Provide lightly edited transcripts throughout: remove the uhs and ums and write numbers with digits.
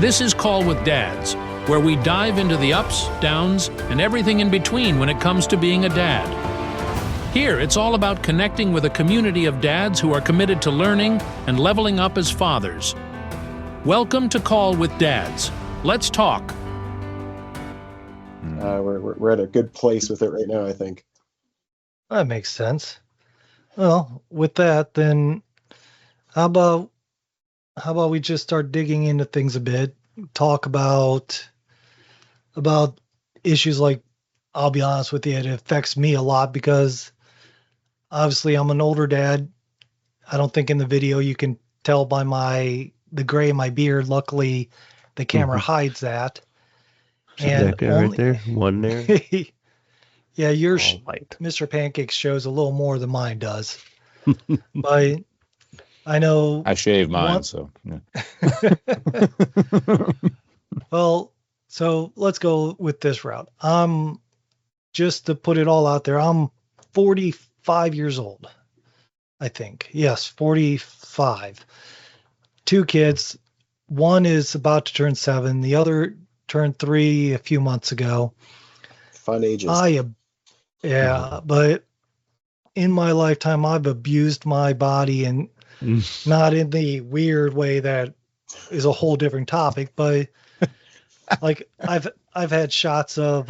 This is Call with Dads, where we dive into the ups, downs, and everything in between when it comes to being a dad. Here, it's all about connecting with a community of dads who are committed to learning and leveling up as fathers. Welcome to Call with Dads. Let's talk. We're at a good place with it right now, I think. That makes sense. Well, with that, then how about we just start digging into things a bit, talk about issues like, I'll be honest with you, it affects me a lot because obviously I'm an older dad. I don't think in the video you can tell by the gray in my beard. Luckily, the camera hides that. And that guy right there, one there. Yeah, Mr. Pancakes shows a little more than mine does. But I know I shave mine, so yeah. Well, so let's go with this route. Just to put it all out there, I'm 45 years old, I think. Yes, 45. 2 kids. One is about to turn 7. The other turned 3 a few months ago. Fun ages. But in my lifetime, I've abused my body, and not in the weird way that is a whole different topic, but like I've had shots of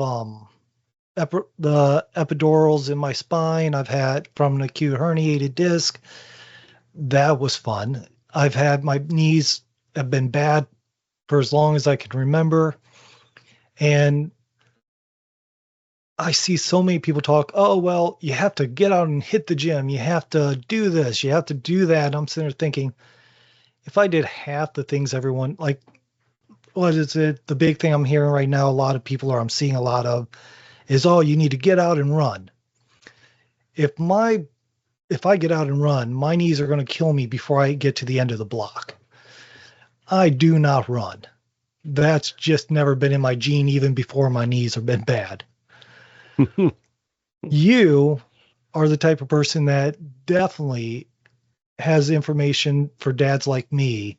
the epidurals in my spine. I've had from an acute herniated disc. That was fun. I've had my knees have been bad for as long as I can remember. And I see so many people talk, oh, well, you have to get out and hit the gym. You have to do this. You have to do that. And I'm sitting there thinking, if I did half the things everyone, like, what is it? The big thing I'm hearing right now, a lot of people I'm seeing a lot of is, oh, you need to get out and run. If I get out and run, my knees are going to kill me before I get to the end of the block. I do not run. That's just never been in my gene, even before my knees have been bad. You are the type of person that definitely has information for dads like me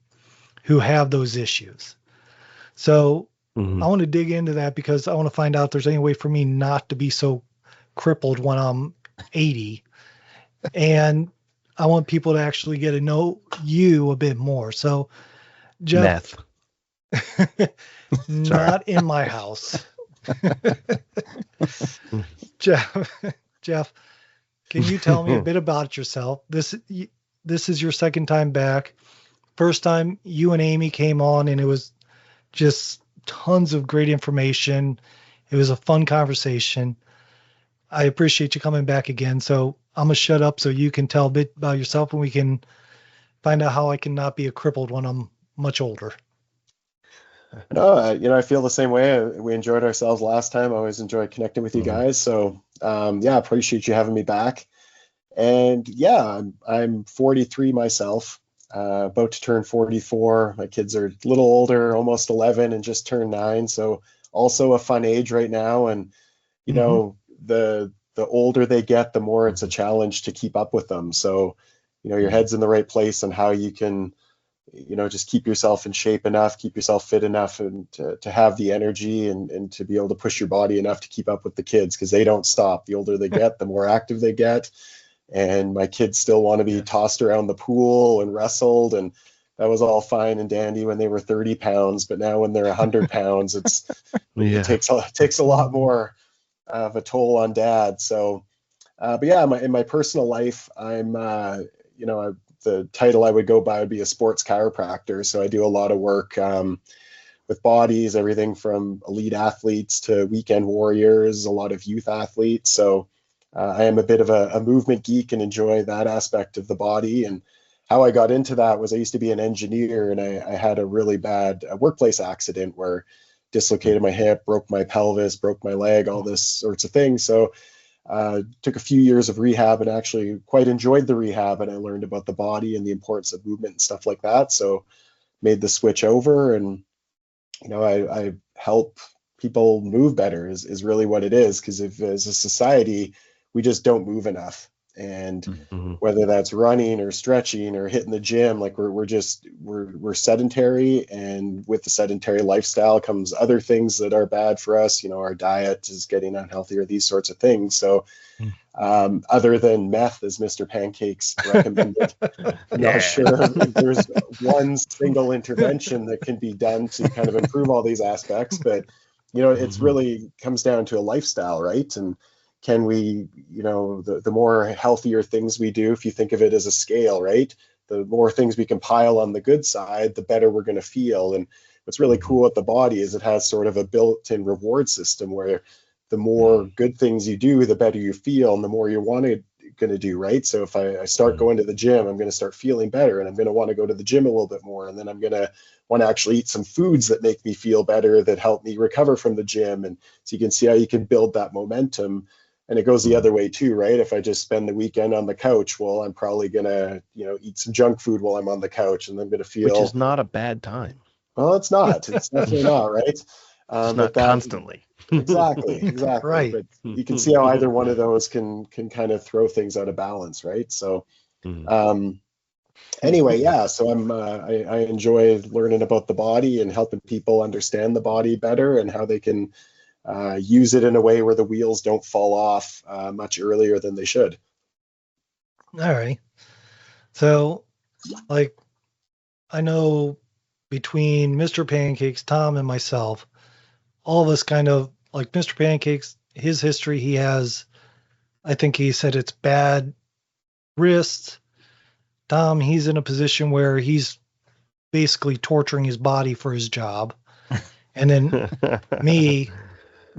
who have those issues. So I want to dig into that because I want to find out if there's any way for me not to be so crippled when I'm 80. And I want people to actually get to know you a bit more. So, Jeff, not in my house. Jeff, can you tell me a bit about yourself? This is your second time back. First time you and Amy came on, and it was just tons of great information. It was a fun conversation. I appreciate you coming back again. So I'm going to shut up so you can tell a bit about yourself, and we can find out how I can not be a crippled when I'm much older. No, I feel the same way. We enjoyed ourselves last time. I always enjoy connecting with you guys. So, appreciate you having me back. And yeah, I'm 43 myself, about to turn 44. My kids are a little older, almost 11 and just turned 9. So also a fun age right now. And, you know, the older they get, the more it's a challenge to keep up with them. So, your head's in the right place on how you can, just keep yourself in shape enough, keep yourself fit enough, and to have the energy and to be able to push your body enough to keep up with the kids, because they don't stop. The older they get, the more active they get. And my kids still want to be tossed around the pool and wrestled. And that was all fine and dandy when they were 30 pounds. But now when they're 100 pounds, it takes a lot more of a toll on dad. So, in my personal life, I'm, the title I would go by would be a sports chiropractor. So I do a lot of work with bodies, everything from elite athletes to weekend warriors, a lot of youth athletes. So I am a bit of a movement geek and enjoy that aspect of the body. And how I got into that was I used to be an engineer, and I had a really bad workplace accident where dislocated my hip, broke my pelvis, broke my leg, all this sorts of things. So took a few years of rehab and actually quite enjoyed the rehab, and I learned about the body and the importance of movement and stuff like that. So made the switch over, and I help people move better is really what it is. Because if as a society we just don't move enough, And Mhm. whether that's running or stretching or hitting the gym, like we're sedentary, and with the sedentary lifestyle comes other things that are bad for us. Our diet is getting unhealthier, these sorts of things. So other than meth, as Mr. Pancakes recommended, I'm not sure if there's one single intervention that can be done to kind of improve all these aspects, but it's really comes down to a lifestyle, right? And can we, the more healthier things we do, if you think of it as a scale, right? The more things we can pile on the good side, the better we're going to feel. And what's really cool with the body is it has sort of a built-in reward system where the more good things you do, the better you feel, and the more you want to going to do, right? So if I start going to the gym, I'm going to start feeling better, and I'm going to want to go to the gym a little bit more, and then I'm going to want to actually eat some foods that make me feel better, that help me recover from the gym. And so you can see how you can build that momentum. And it goes the other way too, right? If I just spend the weekend on the couch, well, I'm probably going to, eat some junk food while I'm on the couch, and I'm going to feel... Which is not a bad time. Well, it's not. It's definitely not, right? Just not constantly. Exactly. Right. But you can see how either one of those can kind of throw things out of balance, right? So, anyway, yeah. So I enjoy learning about the body and helping people understand the body better and how they can use it in a way where the wheels don't fall off much earlier than they should. All right. So, like, I know between Mr. Pancakes, Tom, and myself, all of us kind of, like Mr. Pancakes, his history, he has, I think he said it's bad wrists. Tom, he's in a position where he's basically torturing his body for his job. And then me,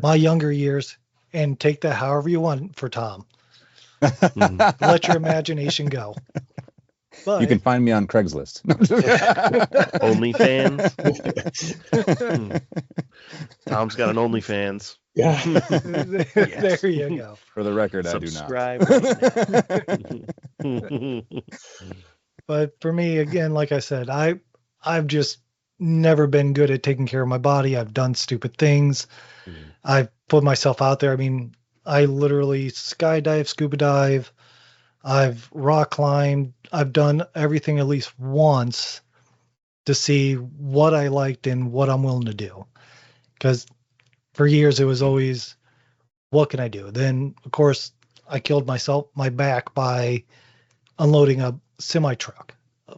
my younger years, and take that however you want for Tom. Let your imagination go. But you can find me on Craigslist. OnlyFans. Tom's got an OnlyFans. Yeah. There you go. For the record, Subscribe. I do not. But for me, again, like I said, I've just never been good at taking care of my body. I've done stupid things. I've put myself out there. I mean, I literally skydive, scuba dive. I've rock climbed. I've done everything at least once to see what I liked and what I'm willing to do. Because for years it was always, what can I do? Then, of course, I killed my back by unloading a semi truck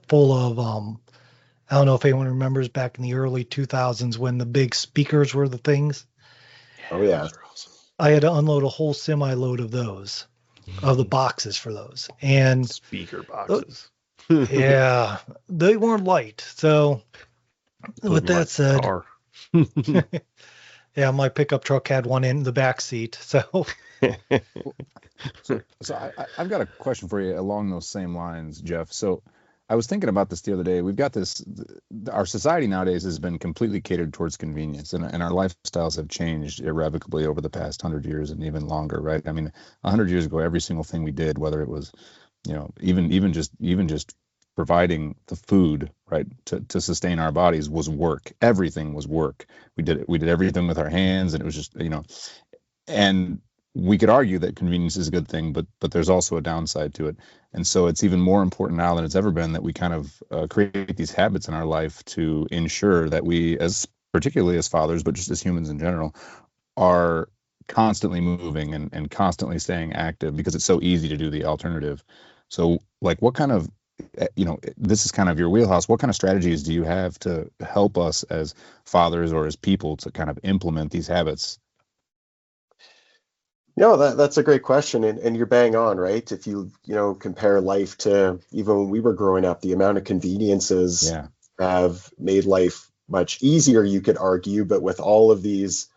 full of, I don't know if anyone remembers back in the early 2000s when the big speakers were the things. Oh, yeah. I had to unload a whole semi load of those, of the boxes for those. And Speaker boxes. yeah, they weren't light. So with that said, yeah, my pickup truck had one in the back seat. So I've got a question for you along those same lines, Jeff. So I was thinking about this the other day. We've got this, our society nowadays has been completely catered towards convenience, and our lifestyles have changed irrevocably over the past 100 years and even longer, right? I mean, 100 years ago, every single thing we did, whether it was, even just providing the food, right, to sustain our bodies was work. Everything was work. We did everything with our hands, and it was just, and we could argue that convenience is a good thing, but there's also a downside to it. And so it's even more important now than it's ever been that we kind of create these habits in our life to ensure that we, particularly as fathers, but just as humans in general, are constantly moving and constantly staying active, because it's so easy to do the alternative. So, like, what kind of, this is kind of your wheelhouse. What kind of strategies do you have to help us as fathers or as people to kind of implement these habits? That's a great question, and you're bang on, right? If you compare life to even when we were growing up, the amount of conveniences have made life much easier, you could argue, but with all of these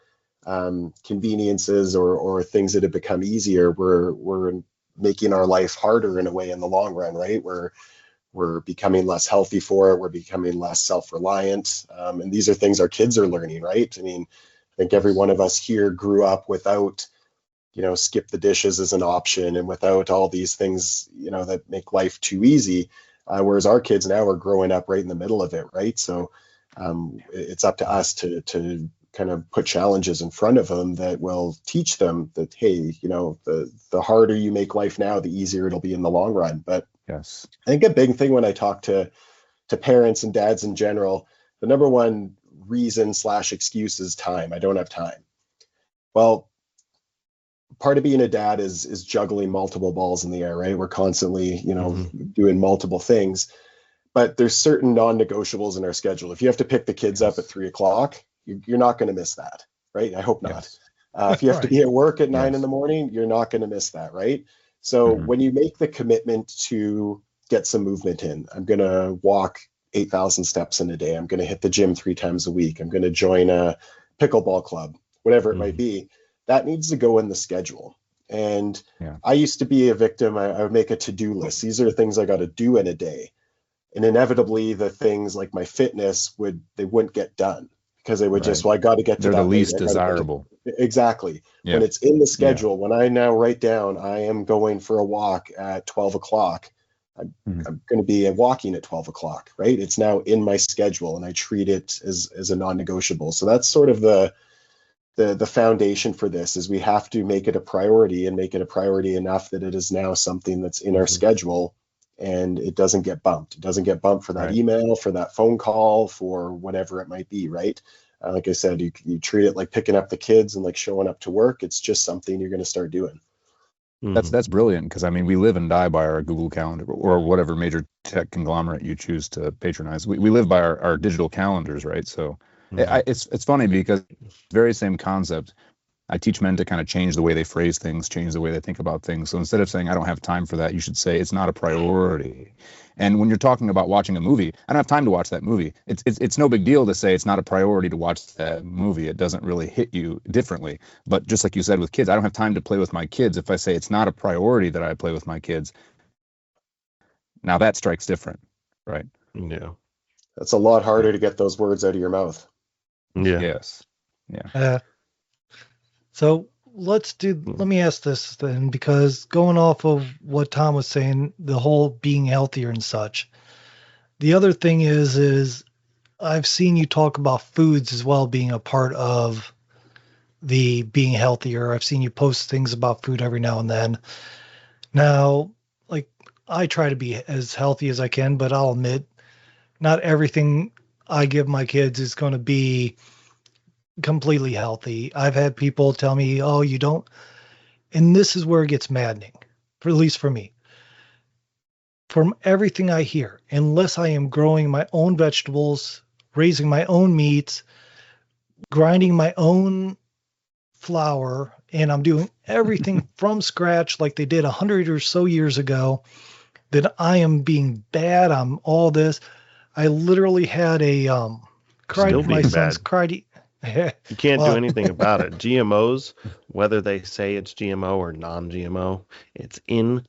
conveniences or things that have become easier, we're making our life harder in a way in the long run, right? We're becoming less healthy for it, we're becoming less self-reliant, and these are things our kids are learning, right? I mean, I think every one of us here grew up without skip the dishes as an option, and without all these things, that make life too easy. Whereas our kids now are growing up right in the middle of it, right? So it's up to us to kind of put challenges in front of them that will teach them that, hey, the harder you make life now, the easier it'll be in the long run. But Yes. I think a big thing when I talk to parents and dads in general, the number one reason / excuse is time. I don't have time. Well, part of being a dad is juggling multiple balls in the air, right? We're constantly, doing multiple things, but there's certain non-negotiables in our schedule. If you have to pick the kids up at 3:00, you're not going to miss that, right? I hope not. Yes. If you have to be at work at 9 Yes. in the morning, you're not going to miss that, right? So when you make the commitment to get some movement in, I'm going to walk 8,000 steps in a day. I'm going to hit the gym 3 times a week. I'm going to join a pickleball club, whatever it might be. That needs to go in the schedule. And I used to be a victim. I would make a to-do list. These are the things I got to do in a day. And inevitably the things like my fitness wouldn't get done because they would just, I got to get to They're that. the least desirable. Exactly. Yeah. When it's in the schedule, when I now write down, I am going for a walk at 12:00. I'm going to be walking at 12:00, right? It's now in my schedule and I treat it as a non-negotiable. So that's sort of the foundation for this is we have to make it a priority and make it a priority enough that it is now something that's in our schedule and it doesn't get bumped. It doesn't get bumped for that email, for that phone call, for whatever it might be, right? Like I said, you treat it like picking up the kids and like showing up to work. It's just something you're going to start doing. That's brilliant because I mean we live and die by our Google Calendar or whatever major tech conglomerate you choose to patronize. We live by our digital calendars, right? So it's funny because very same concept. I teach men to kind of change the way they phrase things, change the way they think about things. So instead of saying I don't have time for that, you should say it's not a priority. And when you're talking about watching a movie, I don't have time to watch that movie. It's no big deal to say it's not a priority to watch that movie. It doesn't really hit you differently. But just like you said with kids, I don't have time to play with my kids. If I say it's not a priority that I play with my kids, now that strikes different, right? Yeah. That's a lot harder to get those words out of your mouth. Yeah. Yes. Yeah. So let me ask this then, because going off of what Tom was saying, the whole being healthier and such, the other thing is I've seen you talk about foods as well being a part of the being healthier. I've seen you post things about food every now and then. Now, like I try to be as healthy as I can, but I'll admit not everything I give my kids is going to be completely healthy. I've had people tell me, oh, you don't, and this is where it gets maddening, at least for me. From everything I hear, unless I am growing my own vegetables, raising my own meats, grinding my own flour, and I'm doing everything from scratch like they did 100 or so years ago, that I am being bad. I'm all this. I literally had my son's cried. You can't do anything about it. GMOs, whether they say it's GMO or non-GMO, it's in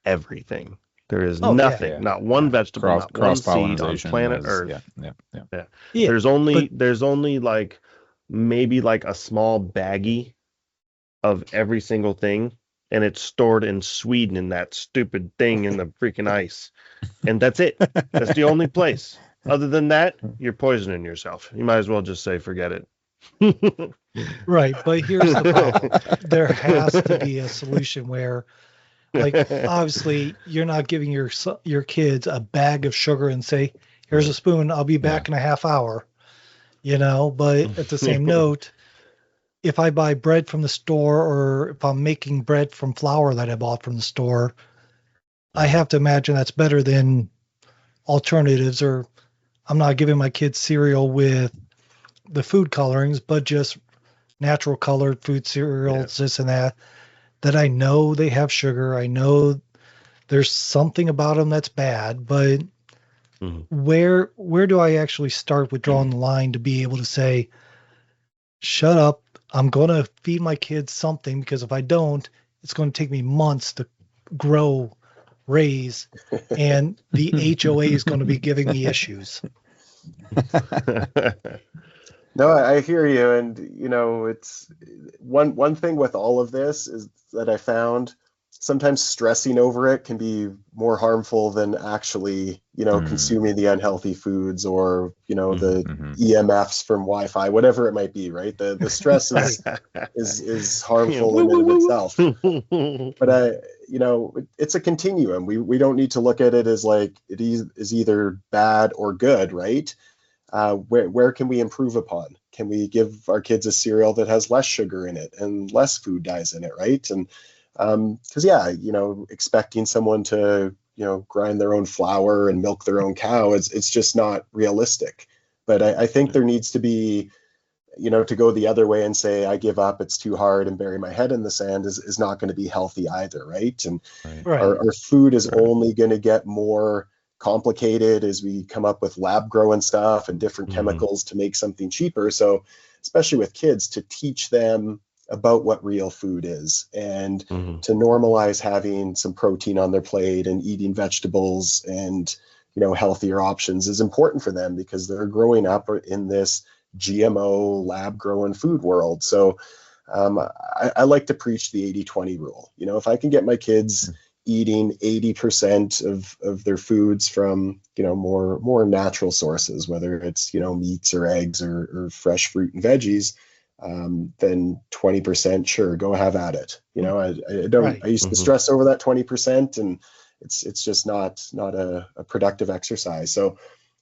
everything. There is nothing, not one vegetable, not one seed on planet Earth. Yeah. There's only like maybe like a small baggie of every single thing, and it's stored in Sweden in that stupid thing in the freaking ice. And that's it. That's the only place. Other than that, you're poisoning yourself. You might as well just say forget it. Right, but here's the problem. There has to be a solution where, like, obviously you're not giving your kids a bag of sugar and say, here's a spoon, I'll be back in a half hour, but at the same note, if I buy bread from the store or if I'm making bread from flour that I bought from the store, I have to imagine that's better than alternatives, or I'm not giving my kids cereal with the food colorings, but just natural colored food cereals, this and that I know they have sugar. I know there's something about them that's bad, but where do I actually start with drawing the line to be able to say, shut up, I'm going to feed my kids something, because if I don't, it's going to take me months to raise, and the HOA is going to be giving me issues. No, I hear you. And, it's one thing with all of this is that I found sometimes stressing over it can be more harmful than actually, consuming the unhealthy foods or, the EMFs from Wi-Fi, whatever it might be, right? The stress is harmful in and of itself. But it's a continuum. We don't need to look at it as like it is either bad or good, right? Where can we improve upon? Can we give our kids a cereal that has less sugar in it and less food dyes in it, right? And because expecting someone to grind their own flour and milk their own cow, it's just not realistic. But I think there needs to be, to go the other way and say I give up, it's too hard, and bury my head in the sand is not going to be healthy either, right? And our food is only going to get more complicated as we come up with lab growing stuff and different chemicals to make something cheaper. So especially with kids, to teach them about what real food is and to normalize having some protein on their plate and eating vegetables and healthier options is important for them, because they're growing up in this GMO lab grown food world. So I like to preach the 80-20 rule. If I can get my kids eating 80% of their foods from more natural sources, whether it's meats or eggs or fresh fruit and veggies, then 20%, sure, go have at it. I used to stress over that 20%, and it's just not a productive exercise. So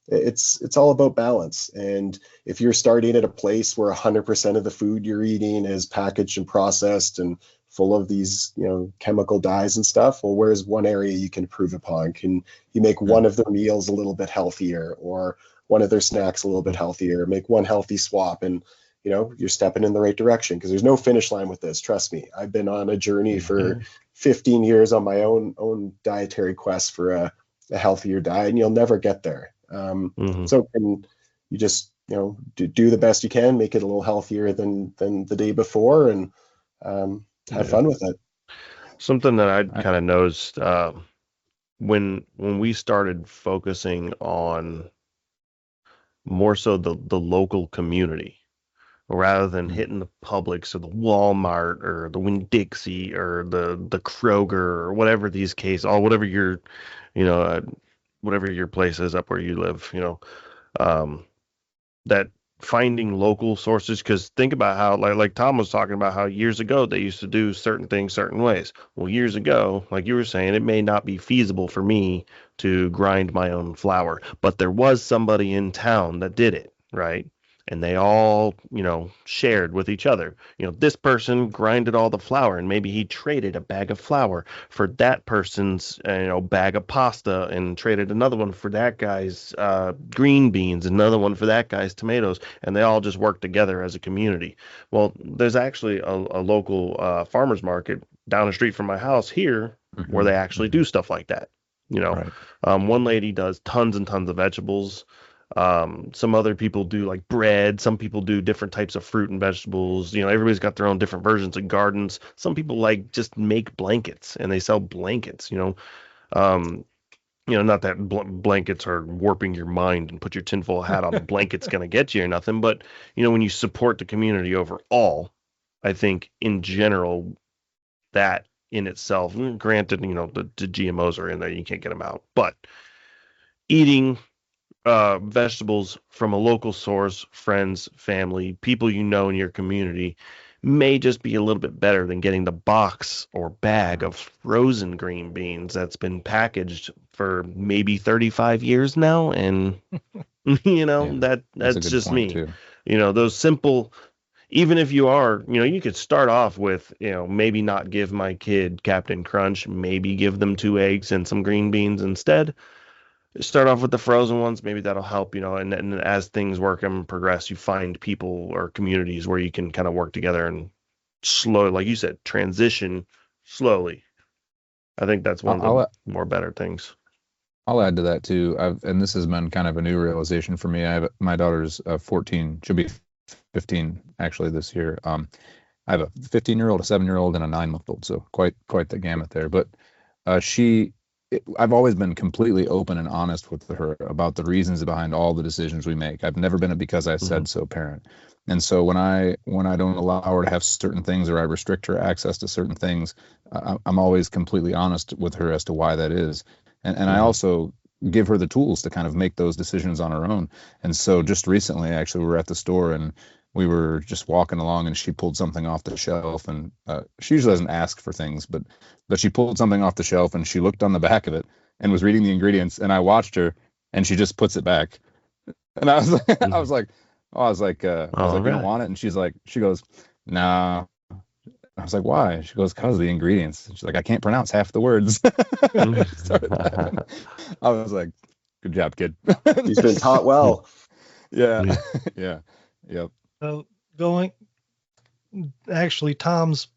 it's all about balance. And if you're starting at a place where 100% of the food you're eating is packaged and processed and full of these chemical dyes and stuff, well, where's one area you can improve upon? Can you make one of their meals a little bit healthier, or one of their snacks a little bit healthier? Make one healthy swap, and you're stepping in the right direction, because there's no finish line with this. Trust me, I've been on a journey for 15 years on my own dietary quest for a healthier diet, and you'll never get there. So can you just do the best you can, make it a little healthier than the day before, and have fun with it. Something that I kind of noticed when we started focusing on more so the local community, rather than hitting the Publix or the Walmart or the Winn-Dixie or the Kroger or whatever these cases, or whatever your whatever your place is up where you live, that finding local sources. Because think about how, like Tom was talking about, how years ago they used to do certain things certain ways. Well, years ago, like you were saying, it may not be feasible for me to grind my own flour, but there was somebody in town that did it, right? And they all, shared with each other. This person grinded all the flour, and maybe he traded a bag of flour for that person's, bag of pasta, and traded another one for that guy's green beans, another one for that guy's tomatoes, and they all just worked together as a community. Well, there's actually a local farmer's market down the street from my house here where they actually do stuff like that. One lady does tons and tons of vegetables. Some other people do like bread. Some people do different types of fruit and vegetables. Everybody's got their own different versions of gardens. Some people just make blankets, and they sell blankets. Not that blankets are warping your mind and put your tinfoil hat on. The blanket's going to get you or nothing. But, when you support the community overall, I think in general, that in itself, granted, the GMOs are in there, you can't get them out. But eating vegetables from a local source, friends, family, people in your community, may just be a little bit better than getting the box or bag of frozen green beans that's been packaged for maybe 35 years now. And that's just me. Too. Those simple, even if you are, you could start off with, maybe not give my kid Captain Crunch, maybe give them 2 eggs and some green beans instead. Start off with the frozen ones. Maybe that'll help, and as things work and progress, you find people or communities where you can kind of work together and slowly, like you said, transition slowly. I think that's one of the more better things. I'll add to that too. And this has been kind of a new realization for me. My daughter's 14. She'll be 15 actually this year. I have a 15-year-old, a 7-year-old, and a 9-month-old. So quite the gamut there. But she I've always been completely open and honest with her about the reasons behind all the decisions we make. I've never been a because I said so parent. And so when I don't allow her to have certain things, or I restrict her access to certain things, I'm always completely honest with her as to why that is. And I also give her the tools to kind of make those decisions on her own. And so just recently, actually, we were at the store and we were just walking along, and she pulled something off the shelf, and she usually doesn't ask for things, but she pulled something off the shelf, and she looked on the back of it and was reading the ingredients, and I watched her, and she just puts it back. And I was like, I was like, you don't want it? And she goes, nah. I was like, why? She goes, because of the ingredients. She's like, I can't pronounce half the words. I was like, good job, kid. He's been taught well. Yeah. Yeah. Yep. So actually, Tom's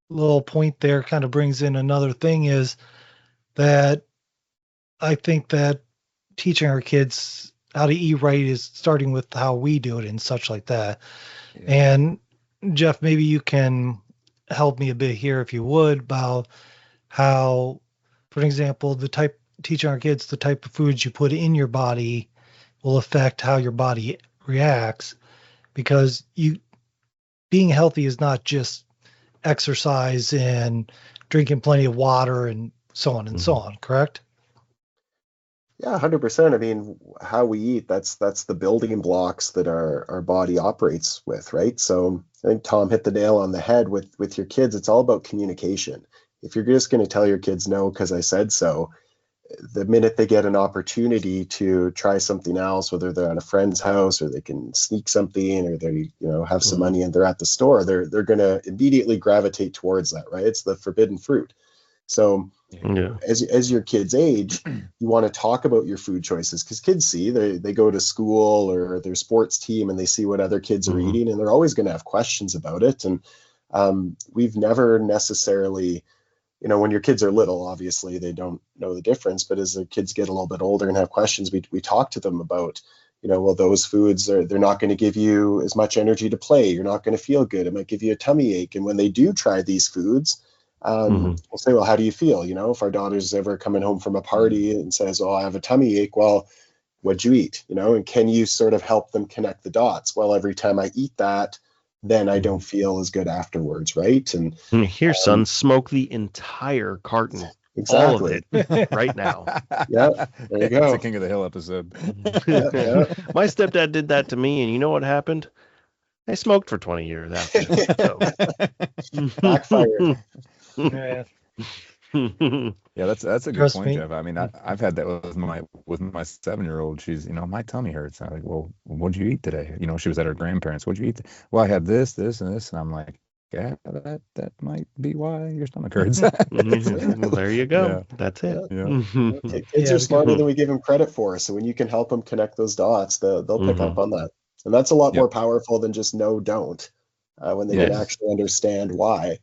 little point there kind of brings in another thing, is that I think that teaching our kids how to eat right is starting with how we do it and such like that. Yeah. And Jeff, maybe you can help me a bit here, if you would, about how, for example, teaching our kids the type of foods you put in your body will affect how your body reacts, because being healthy is not just exercise and drinking plenty of water and so on and so on, correct? Yeah, 100%. I mean, how we eat, that's the building blocks that our body operates with, right? So I think Tom hit the nail on the head with your kids. It's all about communication. If you're just going to tell your kids no because I said so, the minute they get an opportunity to try something else, whether they're at a friend's house or they can sneak something, or they have some money and they're at the store, they're going to immediately gravitate towards that, right? It's the forbidden fruit. So as your kids age, you want to talk about your food choices, because kids see, they go to school or their sports team and they see what other kids are eating, and they're always going to have questions about it. And we've never necessarily, when your kids are little, obviously they don't know the difference, but as the kids get a little bit older and have questions, we talk to them about, well, those foods they're not going to give you as much energy to play. You're not going to feel good. It might give you a tummy ache. And when they do try these foods, we'll say, well, how do you feel? If our daughter's ever coming home from a party and says, oh, I have a tummy ache, well, what'd you eat? And can you sort of help them connect the dots? Well, every time I eat that, then I don't feel as good afterwards, right? And here, son, smoke the entire carton. Exactly. All of it right now. Yeah, there you go. It's a King of the Hill episode. Yeah. My stepdad did that to me, and you know what happened? I smoked for 20 years after. Backfired. Yeah. Yeah, that's a good point, Jeff. I mean, I've had that with my 7-year-old. She's, my tummy hurts. I'm like, well, what'd you eat today? She was at her grandparents. What'd you eat? Well, I had this, and this, and I'm like, yeah, that might be why your stomach hurts. Well, there you go. Yeah. That's it. Yeah. Kids are smarter than we give them credit for. So when you can help them connect those dots, they'll pick up on that, and that's a lot more powerful than just no, don't. When they can actually understand why.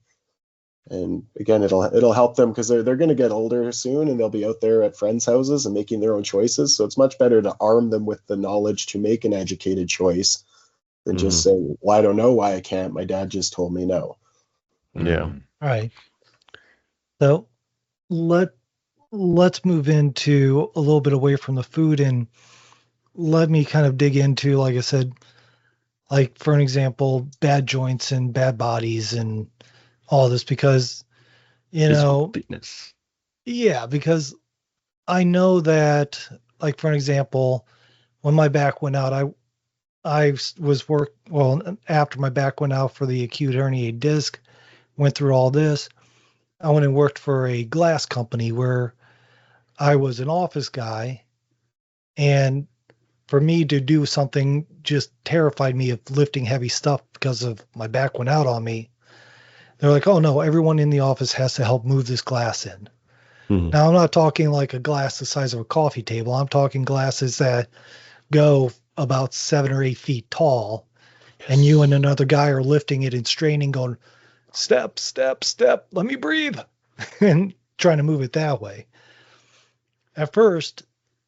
And again, it'll help them, because they're going to get older soon, and they'll be out there at friends' houses and making their own choices. So it's much better to arm them with the knowledge to make an educated choice than just say, well, I don't know why I can't. My dad just told me no. Yeah. All right. So let's move into a little bit away from the food, and let me kind of dig into, like I said, like for an example, bad joints and bad bodies and all this, because fitness. Yeah, because I know that, like for an example, when my back went out, I was after my back went out for the acute herniated disc, went through all this, I went and worked for a glass company where I was an office guy, and for me to do something just terrified me of lifting heavy stuff because of my back went out on me. They're like, oh no, everyone in the office has to help move this glass in. Now, I'm not talking like a glass the size of a coffee table. I'm talking glasses that go about 7 or 8 feet tall, and you and another guy are lifting it and straining, going, step, step, step, let me breathe, and trying to move it that way. At first,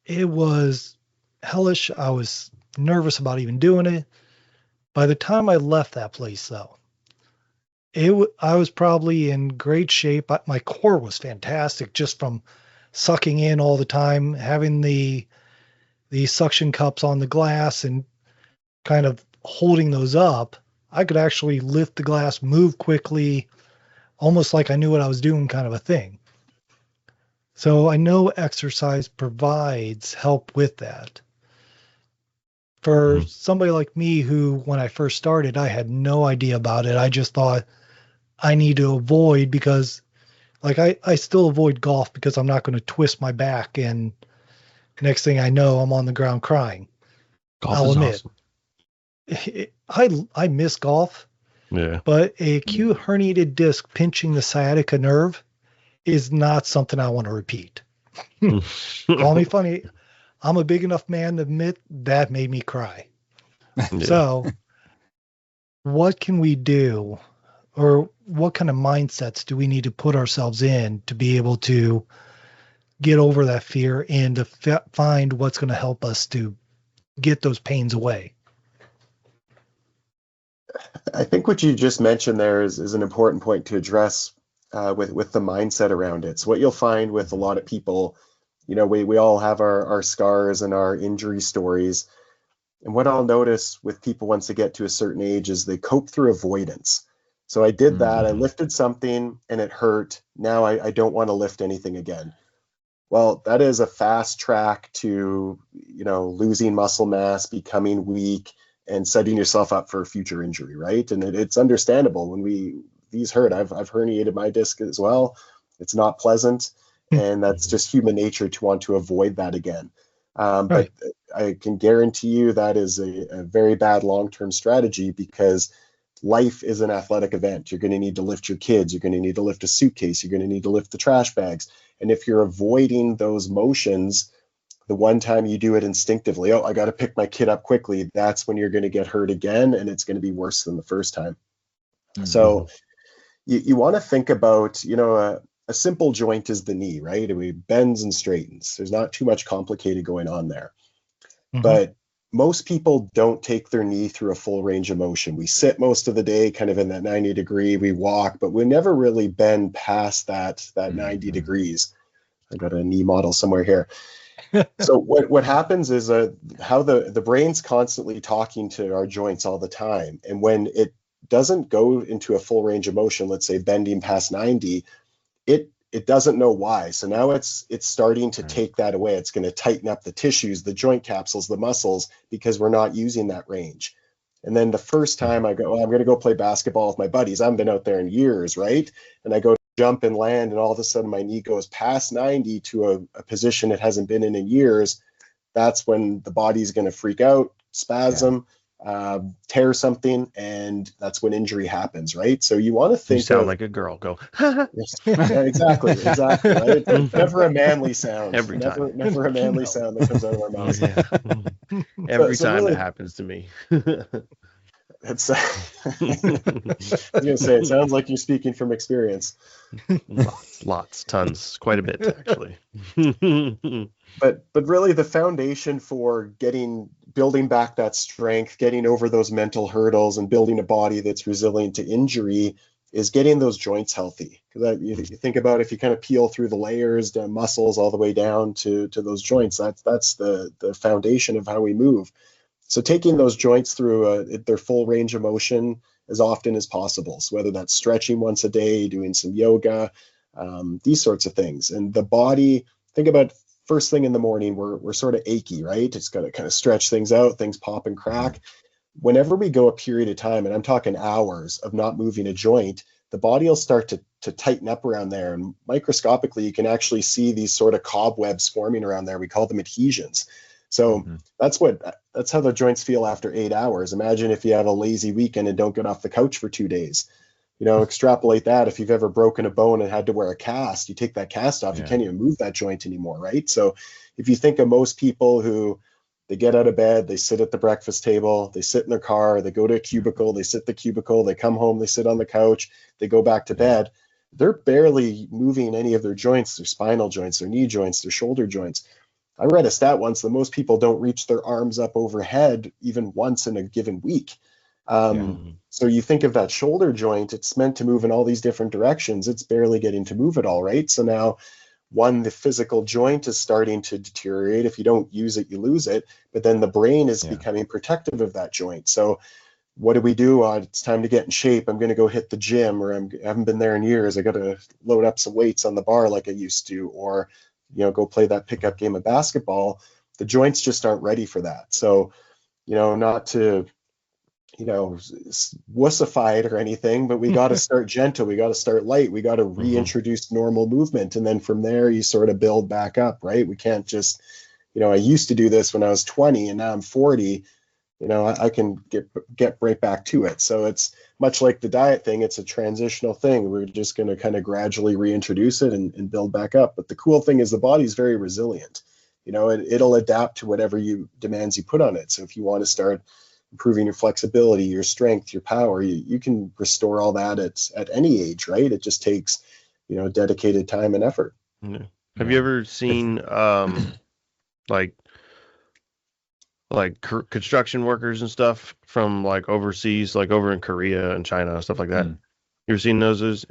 it was hellish. I was nervous about even doing it. By the time I left that place, though, I was probably in great shape. My core was fantastic just from sucking in all the time, having the suction cups on the glass and kind of holding those up, I could actually lift the glass, move quickly, almost like I knew what I was doing, kind of a thing. So I know exercise provides help with that. For somebody like me who, when I first started, I had no idea about it. I just thought I need to avoid because, like, I still avoid golf because I'm not going to twist my back, and next thing I know, I'm on the ground crying. Golf is awesome. I miss golf. Yeah. But a acute herniated disc pinching the sciatica nerve is not something I want to repeat. Call me funny. I'm a big enough man to admit that made me cry. Yeah. So what can we do, or what kind of mindsets do we need to put ourselves in to be able to get over that fear and to find what's going to help us to get those pains away? I think what you just mentioned there is an important point to address with the mindset around it. So what you'll find with a lot of people, we all have our scars and our injury stories. And what I'll notice with people once they get to a certain age is they cope through avoidance. So I did that, I lifted something and it hurt. Now I don't want to lift anything again. Well, that is a fast track to, losing muscle mass, becoming weak, and setting yourself up for a future injury, right? And it's understandable when these hurt. I've herniated my disc as well. It's not pleasant, and that's just human nature to want to avoid that again. But I can guarantee you that is a very bad long-term strategy, because life is an athletic event. You're going to need to lift your kids. You're going to need to lift a suitcase. You're going to need to lift the trash bags. And if you're avoiding those motions, the one time you do it instinctively, I got to pick my kid up quickly, that's when you're going to get hurt again, and it's going to be worse than the first time. So you want to think about, a simple joint is the knee, right? It bends and straightens. There's not too much complicated going on there. But most people don't take their knee through a full range of motion. We sit most of the day kind of in that 90 degree, we walk, but we never really bend past that 90 degrees. I got a knee model somewhere here. So what happens is how the brain's constantly talking to our joints all the time. And when it doesn't go into a full range of motion, let's say bending past 90, it doesn't know why. So now it's starting to take that away. It's going to tighten up the tissues, the joint capsules, the muscles, because we're not using that range. And then the first time I go, I'm going to go play basketball with my buddies. I haven't been out there in years, right? And I go jump and land, and all of a sudden my knee goes past 90 to a position it hasn't been in years. That's when the body's going to freak out, spasm, tear something, and that's when injury happens, right? So you want to think. You sound like a girl. Go. Yeah, exactly. Right? Never a manly sound. Every time. Never a manly sound that comes out of our mouths. Every time really, it happens to me. It's I was gonna say, it sounds like you're speaking from experience. Lots, tons, quite a bit actually. But really the foundation for building back that strength, getting over those mental hurdles, and building a body that's resilient to injury is getting those joints healthy. Because you think about, if you kind of peel through the layers, the muscles all the way down to those joints, that's the foundation of how we move. So taking those joints through their full range of motion as often as possible. So whether that's stretching once a day, doing some yoga, these sorts of things. And the body, think about first thing in the morning, we're sort of achy, right? It's got to kind of stretch things out, things pop and crack. Whenever we go a period of time, and I'm talking hours of not moving a joint, the body will start to tighten up around there. And microscopically, you can actually see these sort of cobwebs forming around there. We call them adhesions. So that's how the joints feel after 8 hours. Imagine if you have a lazy weekend and don't get off the couch for 2 days. Extrapolate that. If you've ever broken a bone and had to wear a cast, you take that cast off, you can't even move that joint anymore, right? So if you think of most people who, they get out of bed, they sit at the breakfast table, they sit in their car, they go to a cubicle, they sit in the cubicle, they come home, they sit on the couch, they go back to bed, they're barely moving any of their joints, their spinal joints, their knee joints, their shoulder joints. I read a stat once that most people don't reach their arms up overhead even once in a given week. So you think of that shoulder joint, it's meant to move in all these different directions. It's barely getting to move at all, right? So now the physical joint is starting to deteriorate. If you don't use it, you lose it. But then the brain is becoming protective of that joint. So what do we do? It's time to get in shape. I'm going to go hit the gym, or I haven't been there in years. I got to load up some weights on the bar like I used to, or, go play that pickup game of basketball. The joints just aren't ready for that. So, not to, wussify it or anything, but we got to start gentle. We got to start light. We got to reintroduce normal movement. And then from there, you sort of build back up, right? We can't just, I used to do this when I was 20 and now I'm 40. I can get right back to it. So it's much like the diet thing. It's a transitional thing. We're just going to kind of gradually reintroduce it and build back up. But the cool thing is the body's very resilient. It'll adapt to whatever demands you put on it. So if you want to start improving your flexibility, your strength, your power, you can restore all that at any age, right? It just takes, dedicated time and effort. Yeah. Have you ever seen like construction workers and stuff from like overseas, like over in Korea and China and stuff like that? You ever seen those?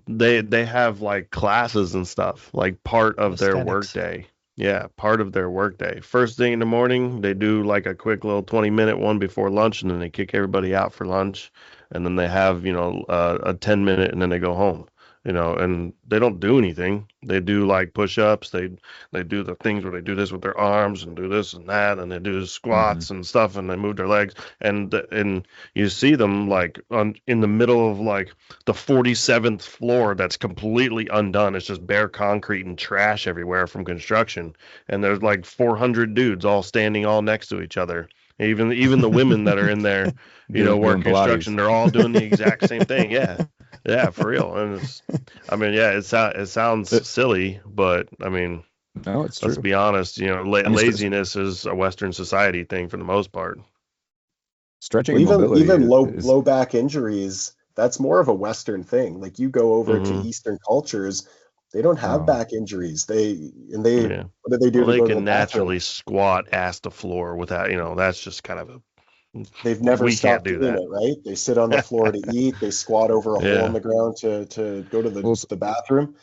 They have like classes and stuff, like part of their workday. Yeah, part of their workday. First thing in the morning, they do like a quick little 20-minute one before lunch, and then they kick everybody out for lunch, and then they have a 10-minute, and then they go home. And they don't do anything. They do like push-ups. They do the things where they do this with their arms and do this and that, and they do squats and stuff, and they move their legs. And you see them like in the middle of like the 47th floor that's completely undone. It's just bare concrete and trash everywhere from construction. And there's like 400 dudes all standing all next to each other. Even the women that are in there, work construction, they're all doing the exact same thing. Yeah. Yeah, for real. And it sounds silly, but I mean, no, it's let's true. be honest. Laziness is a Western society thing for the most part. Stretching, even low back injuries, that's more of a Western thing. Like you go over to Eastern cultures, they don't have back injuries. What do they do? Well, they can naturally squat ass to floor without, that's just kind of they've never stopped doing it, right? They sit on the floor to eat. They squat over a hole in the ground to go to the bathroom.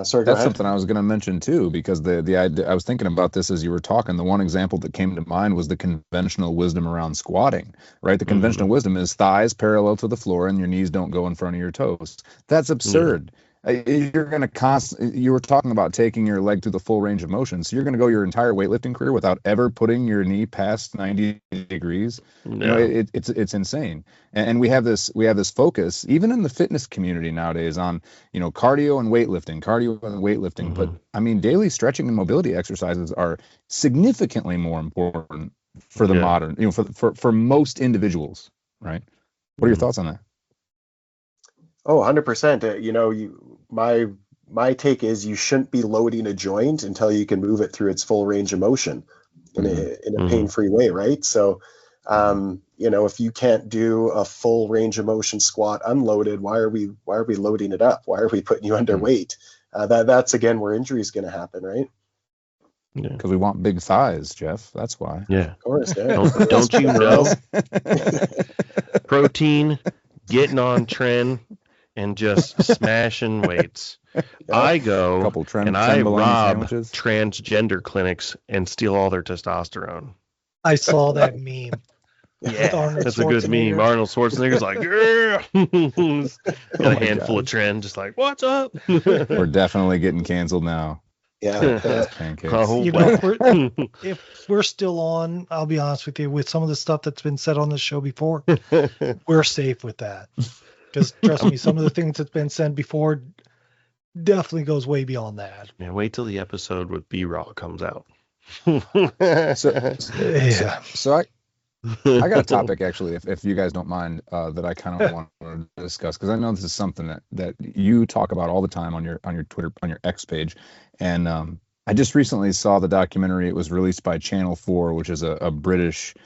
Sorry, that's something I was going to mention too, because the idea, I was thinking about this as you were talking. The one example that came to mind was the conventional wisdom around squatting, right? The conventional wisdom is thighs parallel to the floor and your knees don't go in front of your toes. That's absurd. You're going to you were talking about taking your leg through the full range of motion. So you're going to go your entire weightlifting career without ever putting your knee past 90 degrees. It's insane. And we have this focus, even in the fitness community nowadays, on, cardio and weightlifting. But I mean, daily stretching and mobility exercises are significantly more important for the modern, for most individuals, right? What are your thoughts on that? Oh, 100%. My take is you shouldn't be loading a joint until you can move it through its full range of motion in a pain-free way, right? So, if you can't do a full range of motion squat unloaded, why are we loading it up? Why are we putting you under weight? That's again where injury is going to happen, right? Yeah, because we want big thighs, Jeff. That's why. Yeah, of course. Yeah. Don't you know? Protein, getting on trend, and just smashing weights. I go and I rob transgender clinics and steal all their testosterone. I saw that meme. Yeah, that's a good meme. Arnold Schwarzenegger's like, yeah. Got a handful of trend, just like, what's up? We're definitely getting canceled now. Yeah. Pancakes. If we're still on, I'll be honest with you, with some of the stuff that's been said on the show before, we're safe with that. Because trust me, some of the things that's been said before definitely goes way beyond that. Yeah, wait till the episode with B-Raw comes out. So I got a topic actually, if you guys don't mind, that I kind of want to discuss, because I know this is something that you talk about all the time on your Twitter, on your X page, and I just recently saw the documentary. It was released by Channel 4, which is a British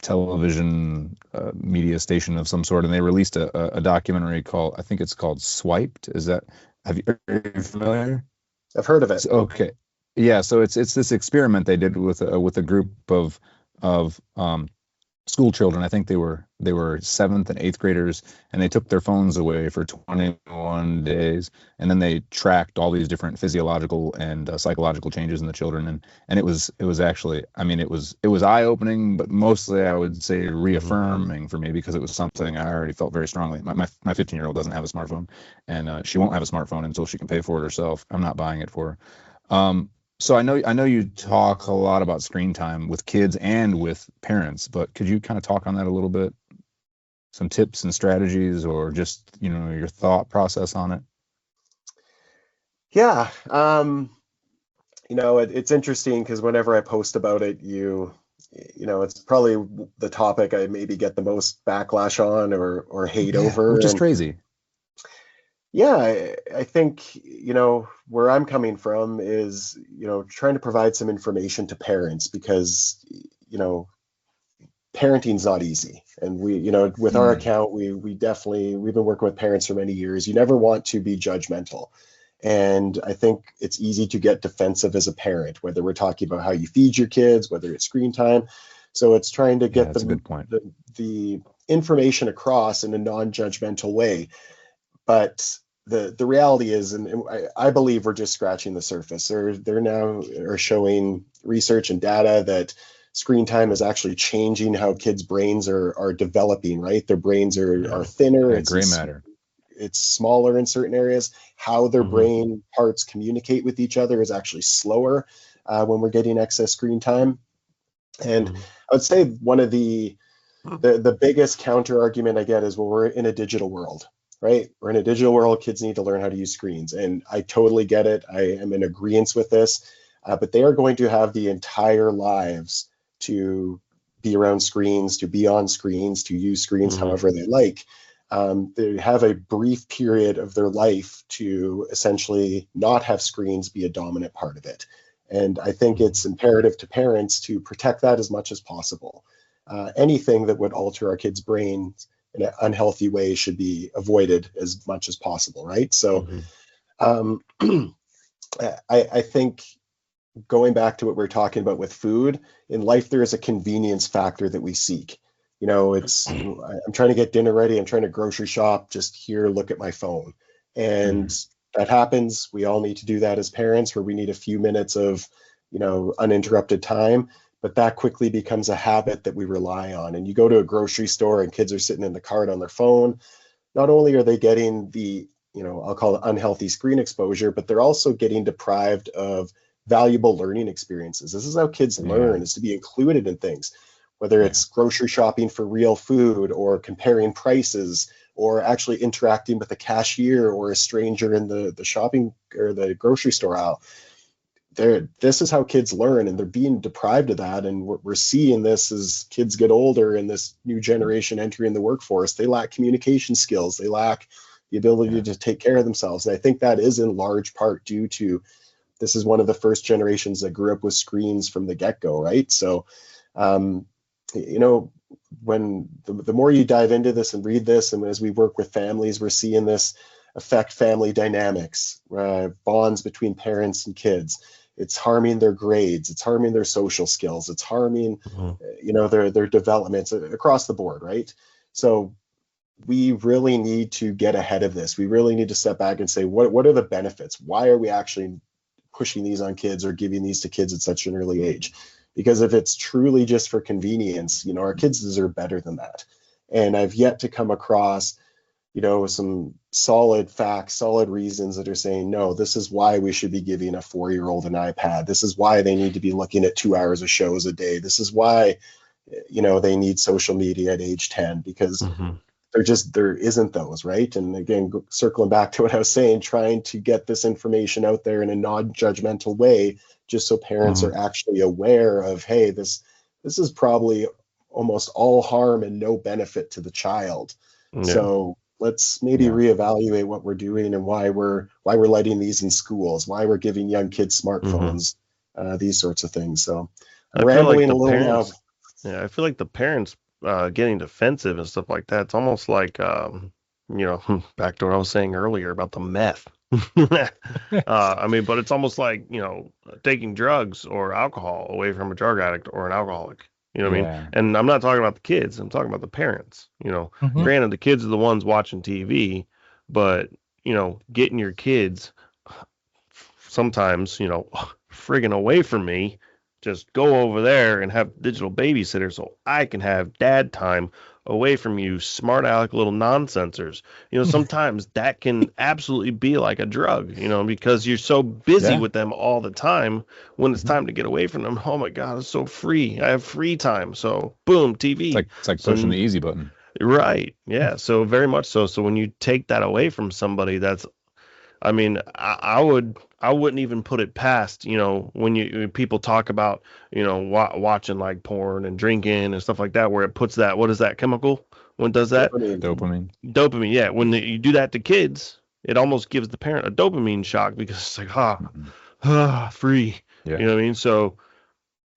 television media station of some sort, and they released a documentary called, I think it's called Swiped. Are you familiar? I've heard of it. Okay, yeah. So it's this experiment they did with a group of school children. I think they were 7th and 8th graders, and they took their phones away for 21 days, and then they tracked all these different physiological and psychological changes in the children, and it was actually, I mean, it was eye opening, but mostly I would say reaffirming for me, because it was something I already felt very strongly. My 15-year-old doesn't have a smartphone, and she won't have a smartphone until she can pay for it herself. I'm not buying it for her. So I know you talk a lot about screen time with kids and with parents, but could you kind of talk on that a little bit? Some tips and strategies, or just, your thought process on it? Yeah. It's interesting because whenever I post about it, it's probably the topic I maybe get the most backlash on or hate over. Which is crazy. Yeah, I think, where I'm coming from is, trying to provide some information to parents, because, parenting's not easy. And with our account, we've been working with parents for many years. You never want to be judgmental. And I think it's easy to get defensive as a parent, whether we're talking about how you feed your kids, whether it's screen time. So it's trying to get the information across in a non-judgmental way. But the reality is, and I believe we're just scratching the surface. They're now showing research and data that screen time is actually changing how kids' brains are developing, right? Their brains are thinner. Gray matter. It's smaller in certain areas. How their brain parts communicate with each other is actually slower when we're getting excess screen time. And I would say one of the biggest counter argument I get is, well, we're in a digital world. Right? We're in a digital world. Kids need to learn how to use screens. And I totally get it. I am in agreement with this. But they are going to have the entire lives to be around screens, to be on screens, to use screens however they like. They have a brief period of their life to essentially not have screens be a dominant part of it. And I think it's imperative to parents to protect that as much as possible. Anything that would alter our kids' brains in an unhealthy way should be avoided as much as possible, right? So I think, going back to what we're talking about with food, in life there is a convenience factor that we seek. I'm trying to get dinner ready, I'm trying to grocery shop, just here, look at my phone. And that happens. We all need to do that as parents, where we need a few minutes of, uninterrupted time. But that quickly becomes a habit that we rely on. And you go to a grocery store and kids are sitting in the cart on their phone. Not only are they getting the, I'll call it unhealthy screen exposure, but they're also getting deprived of valuable learning experiences. This is how kids learn, is to be included in things, whether it's grocery shopping for real food, or comparing prices, or actually interacting with a cashier or a stranger in the shopping or the grocery store aisle. This is how kids learn, and they're being deprived of that. And we're seeing this as kids get older and this new generation entering the workforce. They lack communication skills. They lack the ability to take care of themselves. And I think that is in large part due to, this is one of the first generations that grew up with screens from the get-go, right? So, when the more you dive into this and read this, and as we work with families, we're seeing this affect family dynamics, bonds between parents and kids. It's harming their grades. It's harming their social skills. It's harming, their developments across the board, right? So we really need to get ahead of this. We really need to step back and say, what are the benefits? Why are we actually pushing these on kids or giving these to kids at such an early age? Because if it's truly just for convenience, our kids deserve better than that. And I've yet to come across, some solid facts, solid reasons that are saying, no, this is why we should be giving a 4-year-old an iPad. This is why they need to be looking at 2 hours of shows a day. This is why, they need social media at age 10, because there isn't those, right? And again, circling back to what I was saying, trying to get this information out there in a non-judgmental way, just so parents are actually aware of, hey, this is probably almost all harm and no benefit to the child. So let's maybe reevaluate what we're doing and why we're letting these in schools, why we're giving young kids smartphones, these sorts of things. So I'm rambling a little now. Yeah, I feel like the parents getting defensive and stuff like that. It's almost like, back to what I was saying earlier about the meth. But it's almost like, taking drugs or alcohol away from a drug addict or an alcoholic. You know what I mean? And I'm not talking about the kids. I'm talking about the parents. Granted, the kids are the ones watching TV, but, getting your kids sometimes, friggin' away from me, just go over there and have digital babysitter so I can have dad time away from you smart aleck little nonsensors. Sometimes that can absolutely be like a drug, because you're so busy with them all the time. When it's time to get away from them, oh my God, it's so free. I have free time. So boom, TV. It's like pushing the easy button. Right. Yeah. So very much so. So when you take that away from somebody, I wouldn't even put it past, when people talk about, watching like porn and drinking and stuff like that, where it puts that, what is that chemical? When it does that? Dopamine. Yeah. When you do that to kids, it almost gives the parent a dopamine shock because it's like, free. Yeah. You know what I mean? So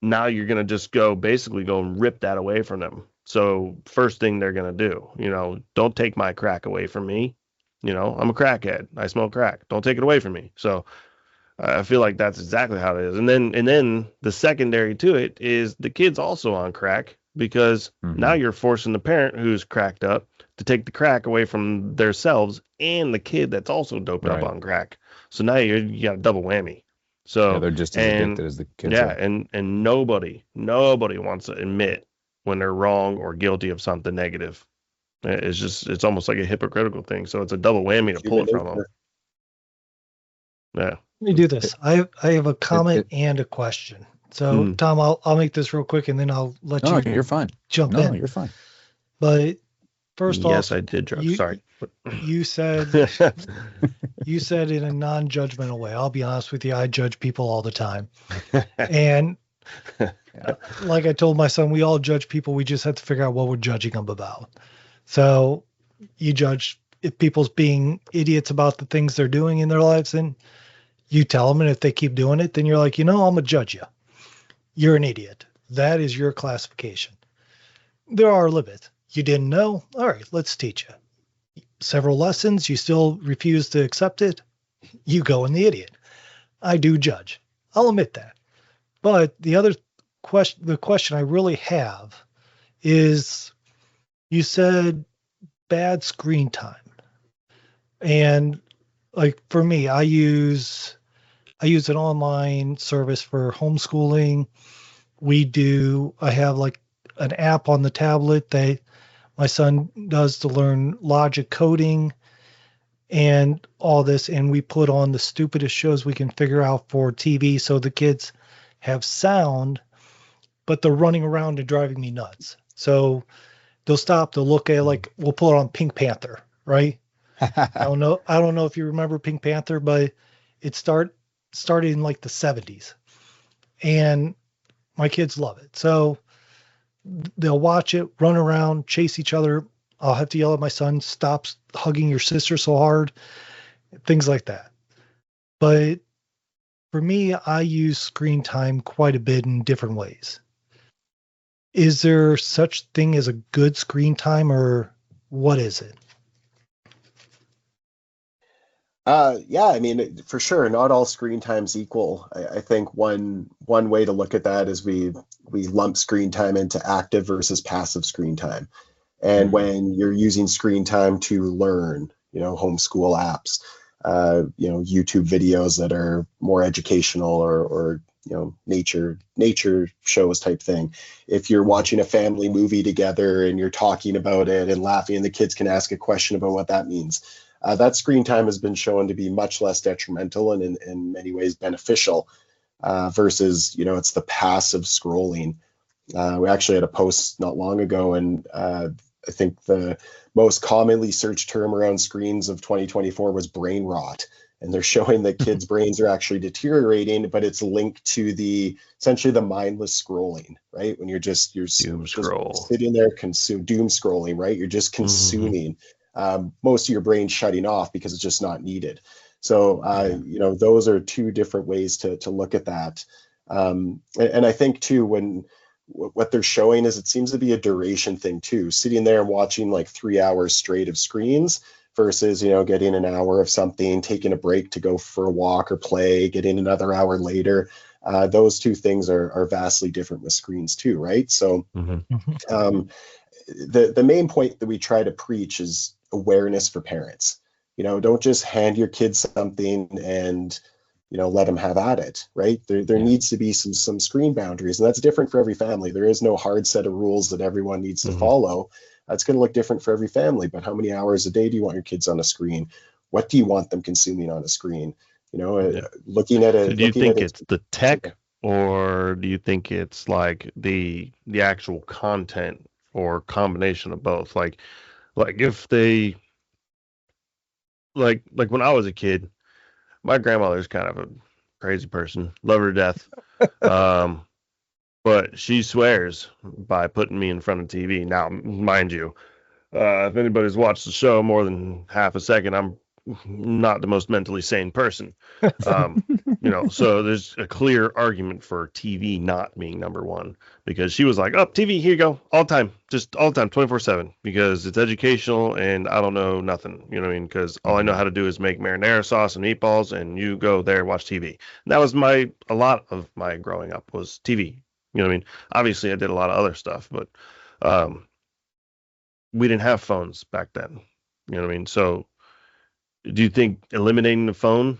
now you're going to just basically go and rip that away from them. So first thing they're going to do, don't take my crack away from me. I'm a crackhead. I smoke crack. Don't take it away from me. So I feel like that's exactly how it is. And then the secondary to it is the kid's also on crack because now you're forcing the parent who's cracked up to take the crack away from themselves and the kid that's also doped up on crack. So now you got a double whammy. So they're just as addicted as the kids. Yeah, and nobody wants to admit when they're wrong or guilty of something negative. It's almost like a hypocritical thing. So it's a double whammy to pull it from them. Yeah. Let me do this. I have a comment and a question. So Tom, I'll make this real quick and then I'll let you. You're fine. Jump in. No, you're fine. But first off, yes, I did drugs. Sorry. You said in a non-judgmental way. I'll be honest with you. I judge people all the time, and like I told my son, we all judge people. We just have to figure out what we're judging them about. So you judge if people's being idiots about the things they're doing in their lives, and you tell them, and if they keep doing it, then you're like, I'm gonna judge you. You're an idiot. That is your classification. There are limits. You didn't know? All right, let's teach you. Several lessons, you still refuse to accept it, you go in the idiot. I do judge. I'll admit that. But the other question, the question I really have is, you said bad screen time. And like for me, I use an online service for homeschooling. I have like an app on the tablet that my son does to learn logic coding and all this. And we put on the stupidest shows we can figure out for TV. So the kids have sound, but they're running around and driving me nuts. So they'll stop, they'll look at, like, we'll put on Pink Panther, right? I don't know if you remember Pink Panther, but it started in like the 70s. And my kids love it. So they'll watch it, run around, chase each other. I'll have to yell at my son, stop hugging your sister so hard, things like that. But for me, I use screen time quite a bit in different ways. Is there such thing as a good screen time, or what is it? Yeah, I mean, for sure, not all screen time's equal. I think one way to look at that is we lump screen time into active versus passive screen time. And when you're using screen time to learn, homeschool apps, YouTube videos that are more educational or nature shows type thing. If you're watching a family movie together and you're talking about it and laughing, and the kids can ask a question about what that means, that screen time has been shown to be much less detrimental and in many ways beneficial versus, it's the passive scrolling. We actually had a post not long ago, and I think the most commonly searched term around screens of 2024 was brain rot. And they're showing that kids' brains are actually deteriorating, but it's linked to essentially the mindless scrolling, right? When you're just sitting there, doom scrolling, right? You're just consuming. Most of your brain shutting off because it's just not needed. So, those are two different ways to look at that. And I think too, what they're showing is it seems to be a duration thing too. Sitting there and watching like 3 hours straight of screens versus, getting an hour of something, taking a break to go for a walk or play, getting another hour later. those two things are vastly different with screens too, right? So the main point that we try to preach is awareness for parents. Don't just hand your kids something and let them have at it, right? There needs to be some screen boundaries, and that's different for every family. There is no hard set of rules that everyone needs to follow. It's going to look different for every family. But how many hours a day do you want your kids on a screen? What do you want them consuming on a screen? Looking at it. So do you think it's the tech, or do you think it's like the actual content, or combination of both? Like if they like when I was a kid, my grandmother's kind of a crazy person, love her to death. But she swears by putting me in front of TV. Now, mind you, if anybody's watched the show more than half a second, I'm not the most mentally sane person. So there's a clear argument for TV not being number one, because she was like, oh, TV, here you go, all the time, just all the time, 24/7, because it's educational and I don't know nothing, because all I know how to do is make marinara sauce and meatballs, and you go there, watch TV. And that was a lot of my growing up was TV. Obviously I did a lot of other stuff, but we didn't have phones back then. So do you think eliminating the phone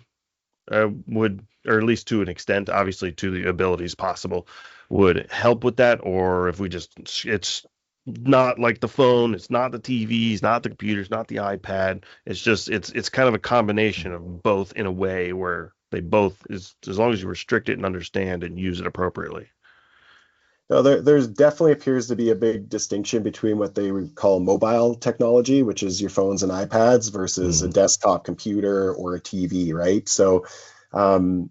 would, or at least to an extent, obviously to the abilities possible, would help with that? Or if we it's not like the phone, it's not the TVs, not the computers, not the iPad. It's just, it's kind of a combination of both in a way where they both, as long as you restrict it and understand and use it appropriately. No, there's definitely appears to be a big distinction between what they would call mobile technology, which is your phones and iPads, versus a desktop computer or a TV, right? So, the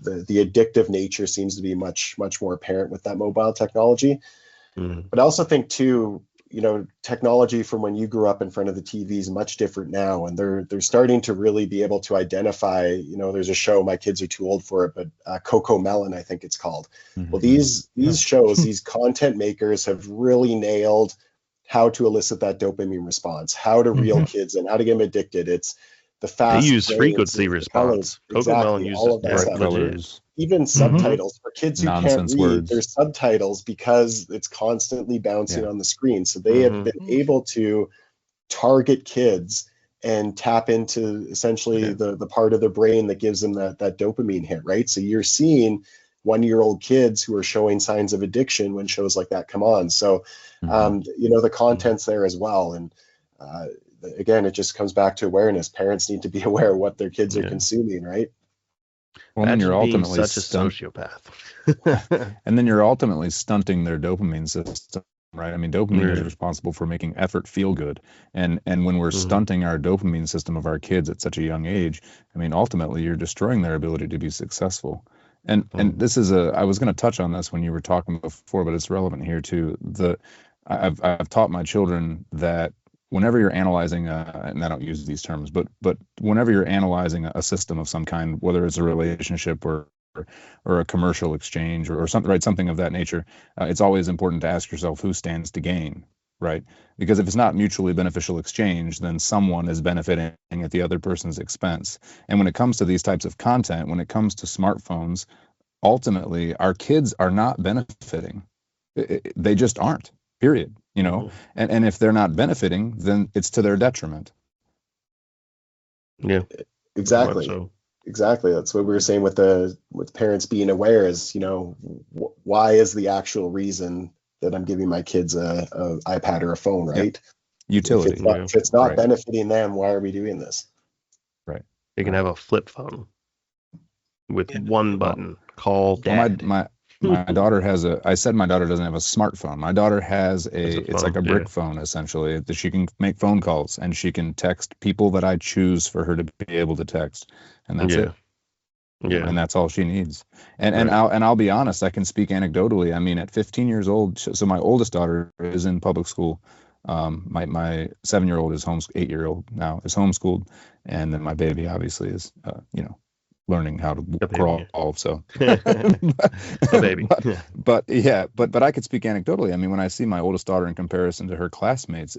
addictive nature seems to be much more apparent with that mobile technology. But I also think too, technology from when you grew up in front of the TV is much different now, and they're starting to really be able to identify. There's a show, my kids are too old for it, but Coco Melon, I think it's called. Well, these shows, these content makers have really nailed how to elicit that dopamine response, how to reel kids in, how to get them addicted. It's the fast. They use frequency response. Coco Melon uses all of that stuff. Colors. Even subtitles for kids who can't read, words. There's subtitles because it's constantly bouncing on the screen. So they have been able to target kids and tap into essentially the part of the brain that gives them that dopamine hit, right? So you're seeing 1-year-old kids who are showing signs of addiction when shows like that come on. So, the content's there as well. And again, it just comes back to awareness. Parents need to be aware of what their kids are consuming, right? Well, then you're ultimately such a sociopath. And then you're ultimately stunting their dopamine system, right? I mean, dopamine is responsible for making effort feel good. And when we're stunting our dopamine system of our kids at such a young age, I mean, ultimately you're destroying their ability to be successful. And this is I was going to touch on this when you were talking before, but it's relevant here too. I've taught my children that whenever you're analyzing, and I don't use these terms, but whenever you're analyzing a system of some kind, whether it's a relationship or a commercial exchange or something, right, something of that nature, it's always important to ask yourself who stands to gain, right? Because if it's not mutually beneficial exchange, then someone is benefiting at the other person's expense. And when it comes to these types of content, when it comes to smartphones, ultimately our kids are not benefiting. They just aren't. Period. And if they're not benefiting, then it's to their detriment. Yeah, exactly. Exactly. That's what we were saying with parents being aware is, why is the actual reason that I'm giving my kids a iPad or a phone, right? Yeah. Utility. If it's not benefiting them, why are we doing this? Right. You can have a flip phone with one button, call dad. Well, my daughter I said my daughter doesn't have a smartphone. My daughter has it's like a brick phone, essentially, that she can make phone calls and she can text people that I choose for her to be able to text. And that's it. Yeah. And that's all she needs. And I'll be honest, I can speak anecdotally. I mean, at 15 years old, so my oldest daughter is in public school. My 7-year-old is 8-year-old now is homeschooled. And then my baby obviously is, learning how to crawl. So, baby. But I could speak anecdotally. I mean, when I see my oldest daughter in comparison to her classmates,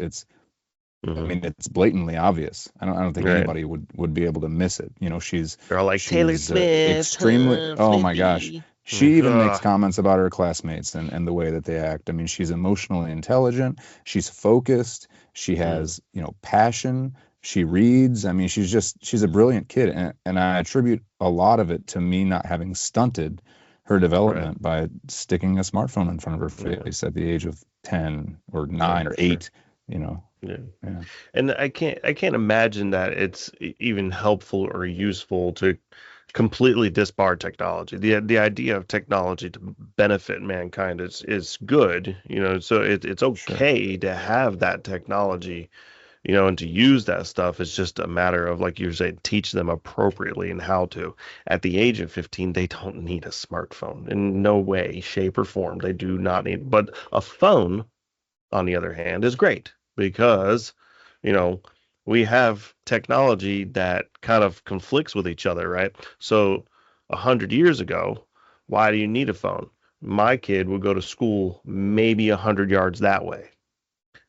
I mean, it's blatantly obvious. I don't think Right. anybody would be able to miss it. You know, They're all like Taylor Swift, extremely. Oh my gosh, Slippy. she even makes Ugh. comments about her classmates and the way that they act. I mean, she's emotionally intelligent. She's focused. She has passion. She reads. I mean, she's a brilliant kid, and I attribute a lot of it to me not having stunted her development by sticking a smartphone in front of her face at the age of 10 or 9 or 8. You know. Yeah. And I can't imagine that it's even helpful or useful to completely disbar technology. The idea of technology to benefit mankind is good, so it's okay to have that technology, and to use that stuff. Is just a matter of, like you said, teach them appropriately and how to. At the age of 15, they don't need a smartphone in no way, shape, or form. They do not need, but a phone, on the other hand, is great because, we have technology that kind of conflicts with each other, right? So 100 years ago, why do you need a phone? My kid would go to school maybe 100 yards that way.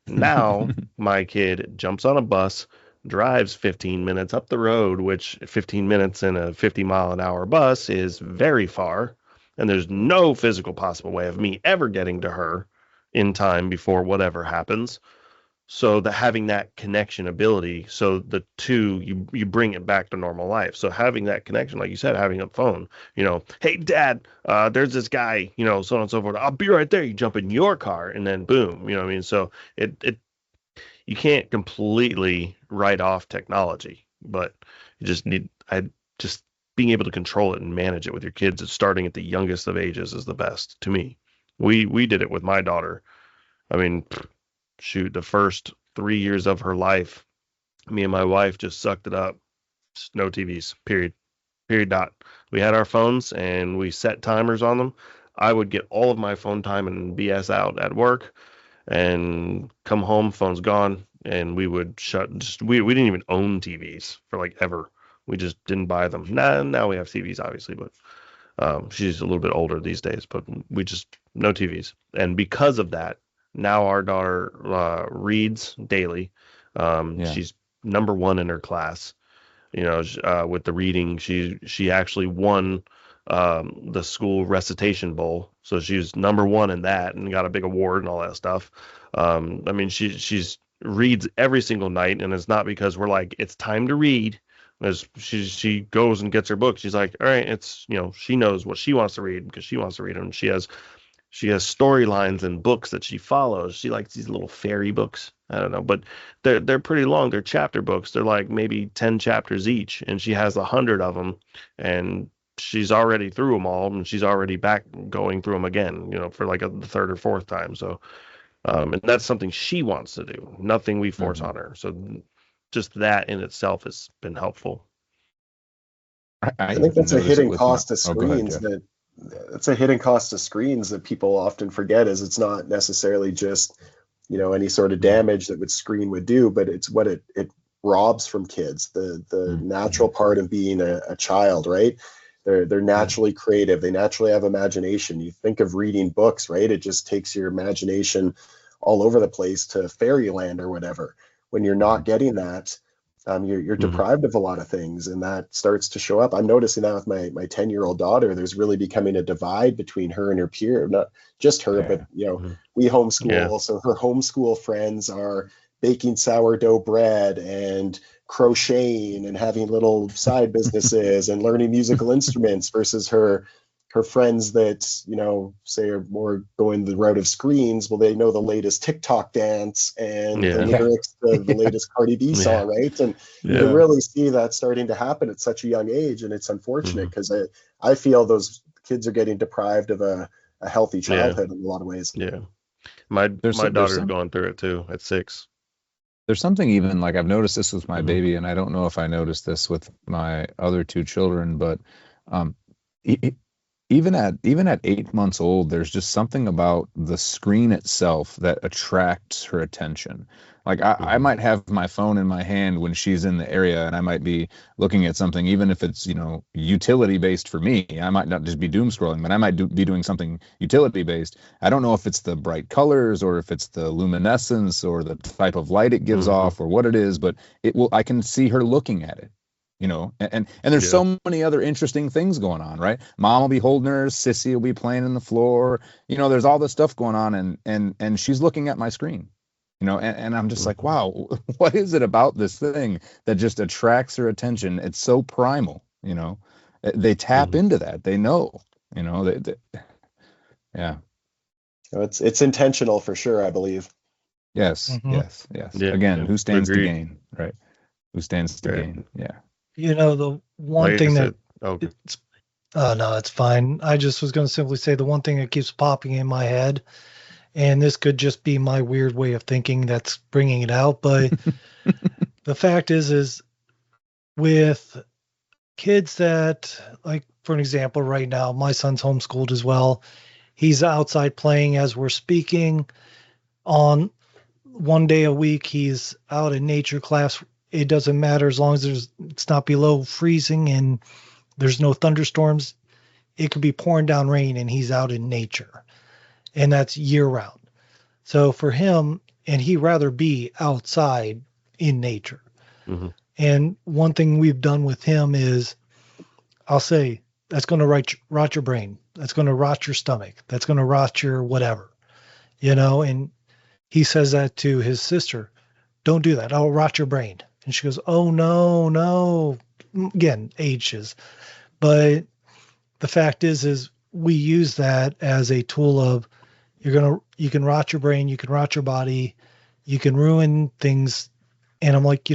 Now my kid jumps on a bus, drives 15 minutes up the road, which 15 minutes in a 50-mile-an-hour bus is very far, and there's no physical possible way of me ever getting to her in time before whatever happens. So having that connection ability, so the two, you bring it back to normal life. So having that connection, like you said, having a phone, hey dad, there's this guy, so on and so forth. I'll be right there. You jump in your car, and then boom, what I mean? So it you can't completely write off technology, but you just just being able to control it and manage it with your kids, starting at the youngest of ages, is the best to me. We did it with my daughter. I mean, shoot, the first 3 years of her life, me and my wife just sucked it up. Just no TVs, period. Period dot. We had our phones and we set timers on them. I would get all of my phone time and BS out at work and come home, phone's gone, and we would we didn't even own TVs for like ever. We just didn't buy them. Now we have TVs, obviously, but she's a little bit older these days, but we just, no TVs. And because of that, now our daughter reads daily. She's number one in her class. With the reading, she actually won the school recitation bowl, so she's number one in that and got a big award and all that stuff. I mean, she's reads every single night, and it's not because we're like, it's time to read. As she goes and gets her book, she's like, all right, it's, she knows what she wants to read because she wants to read them. She has storylines and books that she follows. She likes these little fairy books. I don't know, but they're pretty long. They're chapter books. They're like maybe 10 chapters each, and she has 100 of them, and she's already through them all, and she's already back going through them again, for like the third or fourth time. So, and that's something she wants to do. Nothing we force on her. So just that in itself has been helpful. I think that's a hidden cost of screens that's a hidden cost of screens that people often forget. Is it's not necessarily just any sort of damage that screen would do, but it's what it robs from kids, the natural part of being a child, right? They're naturally creative. They naturally have imagination. You think of reading books, right? It just takes your imagination all over the place to fairyland or whatever. When you're not getting that, you're deprived of a lot of things, and that starts to show up. I'm noticing that with my 10-year-old daughter. There's really becoming a divide between her and her peer, not just her, but we homeschool. So her homeschool friends are baking sourdough bread and crocheting and having little side businesses and learning musical instruments, versus her friends that say are more going the route of screens. Well, they know the latest TikTok dance and the lyrics to the latest Cardi B song, right? And you can really see that starting to happen at such a young age, and it's unfortunate because I feel those kids are getting deprived of a healthy childhood in a lot of ways. My daughter's going through it too at 6. There's something, even like, I've noticed this with my baby, and I don't know if I noticed this with my other 2 children, but even at 8 months old, there's just something about the screen itself that attracts her attention. Like I might have my phone in my hand when she's in the area, and I might be looking at something, even if it's, utility based for me. I might not just be doom scrolling, but I might be doing something utility based. I don't know if it's the bright colors or if it's the luminescence or the type of light it gives off or what it is, but I can see her looking at it. And there's so many other interesting things going on, right? Mom will be holding her, Sissy will be playing in the floor. There's all this stuff going on, and she's looking at my screen, and I'm just like, wow, what is it about this thing that just attracts her attention? It's so primal, they tap into that. They know, yeah. It's intentional for sure, I believe. Yes. Yes. Yeah, again, who stands to gain, right? Who stands to gain? Yeah. The one thing that no, it's fine. I just was going to simply say the one thing that keeps popping in my head, and this could just be my weird way of thinking that's bringing it out, but the fact is with kids that, like, for an example, right now, my son's homeschooled as well. He's outside playing as we're speaking. On one day a week, he's out in nature class. It doesn't matter as long as it's not below freezing and there's no thunderstorms. It could be pouring down rain and he's out in nature, and that's year round. So for him, and he'd rather be outside in nature. And one thing we've done with him is, I'll say, that's going to rot your brain. That's going to rot your stomach. That's going to rot your whatever, and he says that to his sister. Don't do that. I'll rot your brain. And she goes, oh, no. Again, ages. But the fact is we use that as a tool of, you can rot your brain, you can rot your body, you can ruin things. And I'm like,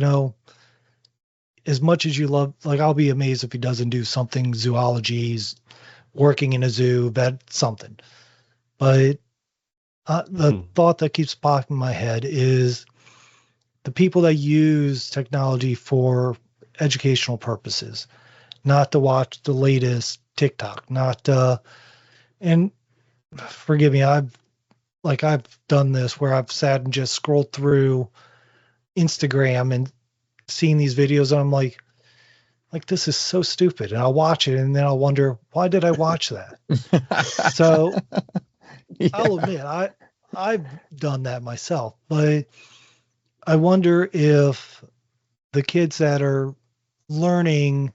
as much as you love, like, I'll be amazed if he doesn't do something zoology, working in a zoo, something. But the thought that keeps popping in my head is the people that use technology for educational purposes, not to watch the latest TikTok, and forgive me, I've done this where I've sat and just scrolled through Instagram and seen these videos, and I'm like, this is so stupid. And I'll watch it, and then I'll wonder, why did I watch that? So I'll admit, I've done that myself, but I wonder if the kids that are learning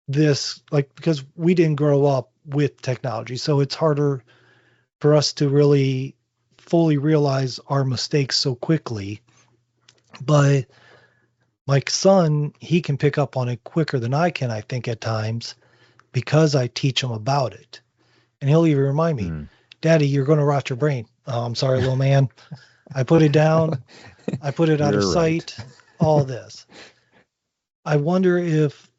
this, because we didn't grow up with technology, so it's harder for us to really fully realize our mistakes so quickly. But my son, he can pick up on it quicker than I can, I think, at times, because I teach him about it. And he'll even remind me, Daddy, you're going to rot your brain. Oh, I'm sorry, little man. I put it down. I put it out of sight, all this. I wonder if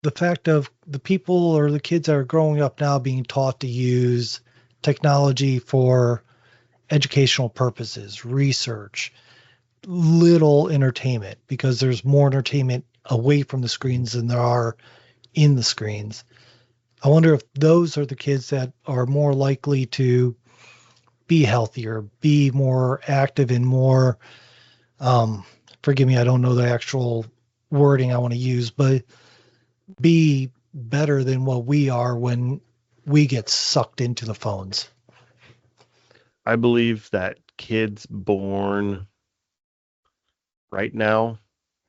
the fact of the people or the kids that are growing up now being taught to use technology for educational purposes, research, little entertainment, because there's more entertainment away from the screens than there are in the screens. I wonder if those are the kids that are more likely to be healthier, be more active, and more, forgive me, I don't know the actual wording I want to use, but be better than what we are when we get sucked into the phones. I believe that kids born right now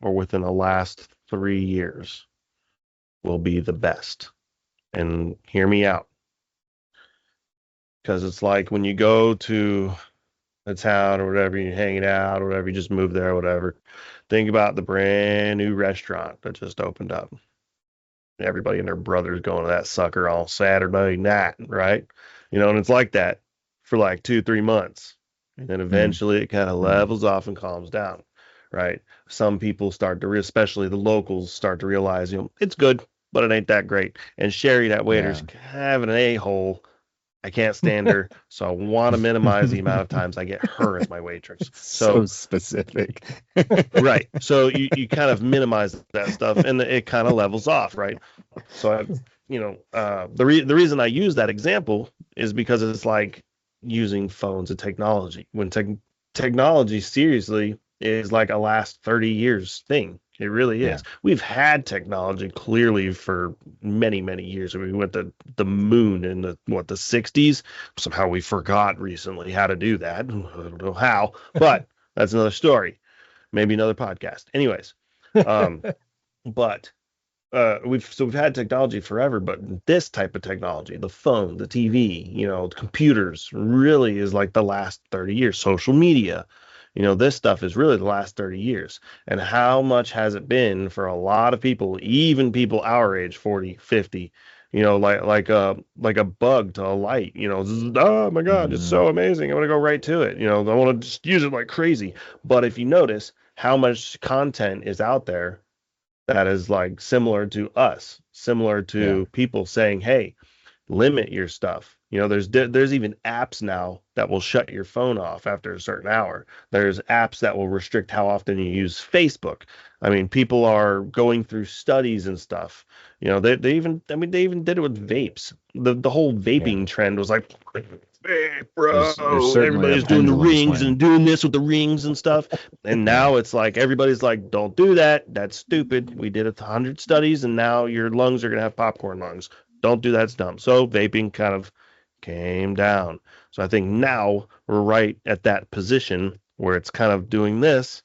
or within the last 3 years will be the best. And hear me out. Because it's like when you go to a town or whatever, you're hanging out or whatever, you just move there or whatever. Think about the brand new restaurant that just opened up. Everybody and their brothers going to that sucker all Saturday night, right? And it's like that for like 2-3 months. And then eventually it kind of levels off and calms down, right? Some people start to, especially the locals, start to realize, it's good, but it ain't that great. And Sherry, that waiter's kind of an a-hole. I can't stand her, so I want to minimize the amount of times I get her as my waitress. So specific. Right. So you kind of minimize that stuff, and it kind of levels off, right? So the reason I use that example is because it's like using phones and technology. When technology seriously is like a last 30 years thing. It really is. We've had technology clearly for many, many years. I mean, we went to the moon in the 60s. Somehow we forgot recently how to do that. I don't know how, but that's another story. Maybe another podcast. Anyways, but we've had technology forever, but this type of technology, the phone, the TV, computers, really is like the last 30 years. Social media, this stuff is really the last 30 years. And how much has it been for a lot of people, even people our age, 40, 50, like a bug to a light, oh my God, it's so amazing. I'm going to go right to it. I want to just use it like crazy. But if you notice how much content is out there that is like similar to us, similar to people saying, hey, limit your stuff. There's even apps now that will shut your phone off after a certain hour. There's apps that will restrict how often you use Facebook. I mean, people are going through studies and stuff. They even did it with vapes. The whole vaping trend was like, hey, bro, everybody's doing the rings and doing this with the rings and stuff. And now it's like everybody's like, don't do that. That's stupid. We did 100 studies, and now your lungs are gonna have popcorn lungs. Don't do that. It's dumb. So vaping kind of came down. So I think now we're right at that position where it's kind of doing this,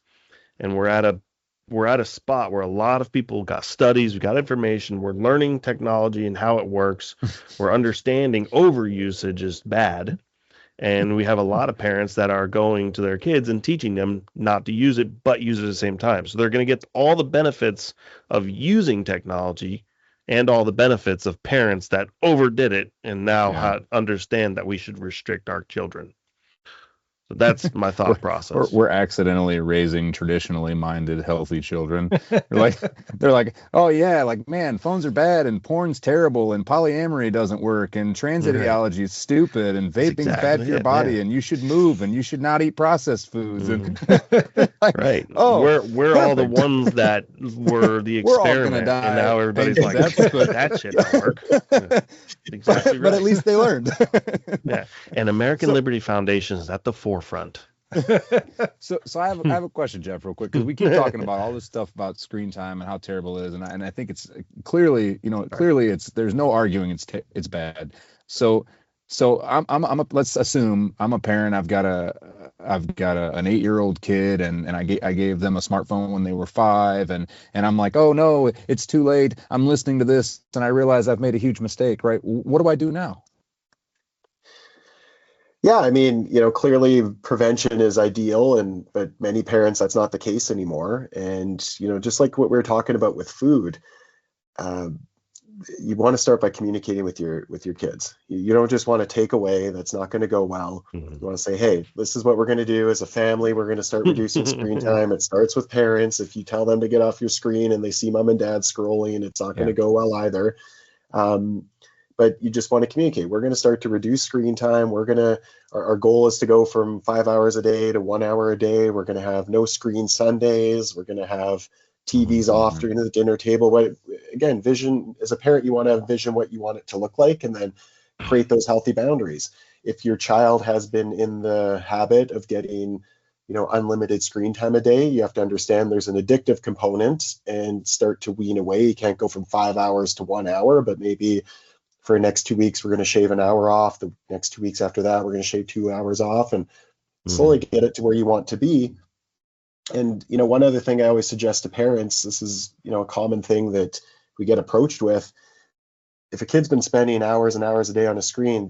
and we're at a spot where a lot of people got studies, we got information, we're learning technology and how it works. We're understanding overusage is bad. And we have a lot of parents that are going to their kids and teaching them not to use it, but use it at the same time. So they're going to get all the benefits of using technology and all the benefits of parents that overdid it and now understand that we should restrict our children. So that's my thought process. We're accidentally raising traditionally minded, healthy children. They're like, oh yeah, like, man, phones are bad and porn's terrible and polyamory doesn't work and trans ideology is stupid and vaping's bad for your body and you should move and you should not eat processed foods. And right. Oh, we're all the ones that were the experiment, and now everybody's like, that shit don't work. Exactly right. But at least they learned. And American Liberty Foundation is at the forefront. So I have a question, Jeff, real quick, because we keep talking about all this stuff about screen time and how terrible it is, and I think it's clearly it's there's no arguing it's bad. So let's assume I'm a parent. I've got an 8-year-old kid, and I gave them a smartphone when they were 5, and I'm like, oh no, it's too late. I'm listening to this, and I realize I've made a huge mistake. Right? What do I do now? Yeah, I mean, clearly prevention is ideal, but many parents, that's not the case anymore. And, just like what we were talking about with food, you want to start by communicating with your kids. You don't just want to take away. That's not going to go well. You want to say, hey, this is what we're going to do as a family. We're going to start reducing screen time. It starts with parents. If you tell them to get off your screen and they see mom and dad scrolling, it's not going to go well either. But you just want to communicate. We're going to start to reduce screen time. Our goal is to go from 5 hours a day to 1 hour a day. We're going to have no screen Sundays. We're going to have TVs off during the dinner table. But again, vision, as a parent, you want to vision what you want it to look like and then create those healthy boundaries. If your child has been in the habit of getting, unlimited screen time a day, you have to understand there's an addictive component and start to wean away. You can't go from 5 hours to 1 hour, but maybe for the next 2 weeks, we're going to shave an hour off. The next 2 weeks after that, we're going to shave 2 hours off and slowly get it to where you want to be. And, one other thing I always suggest to parents, this is, a common thing that we get approached with. If a kid's been spending hours and hours a day on a screen,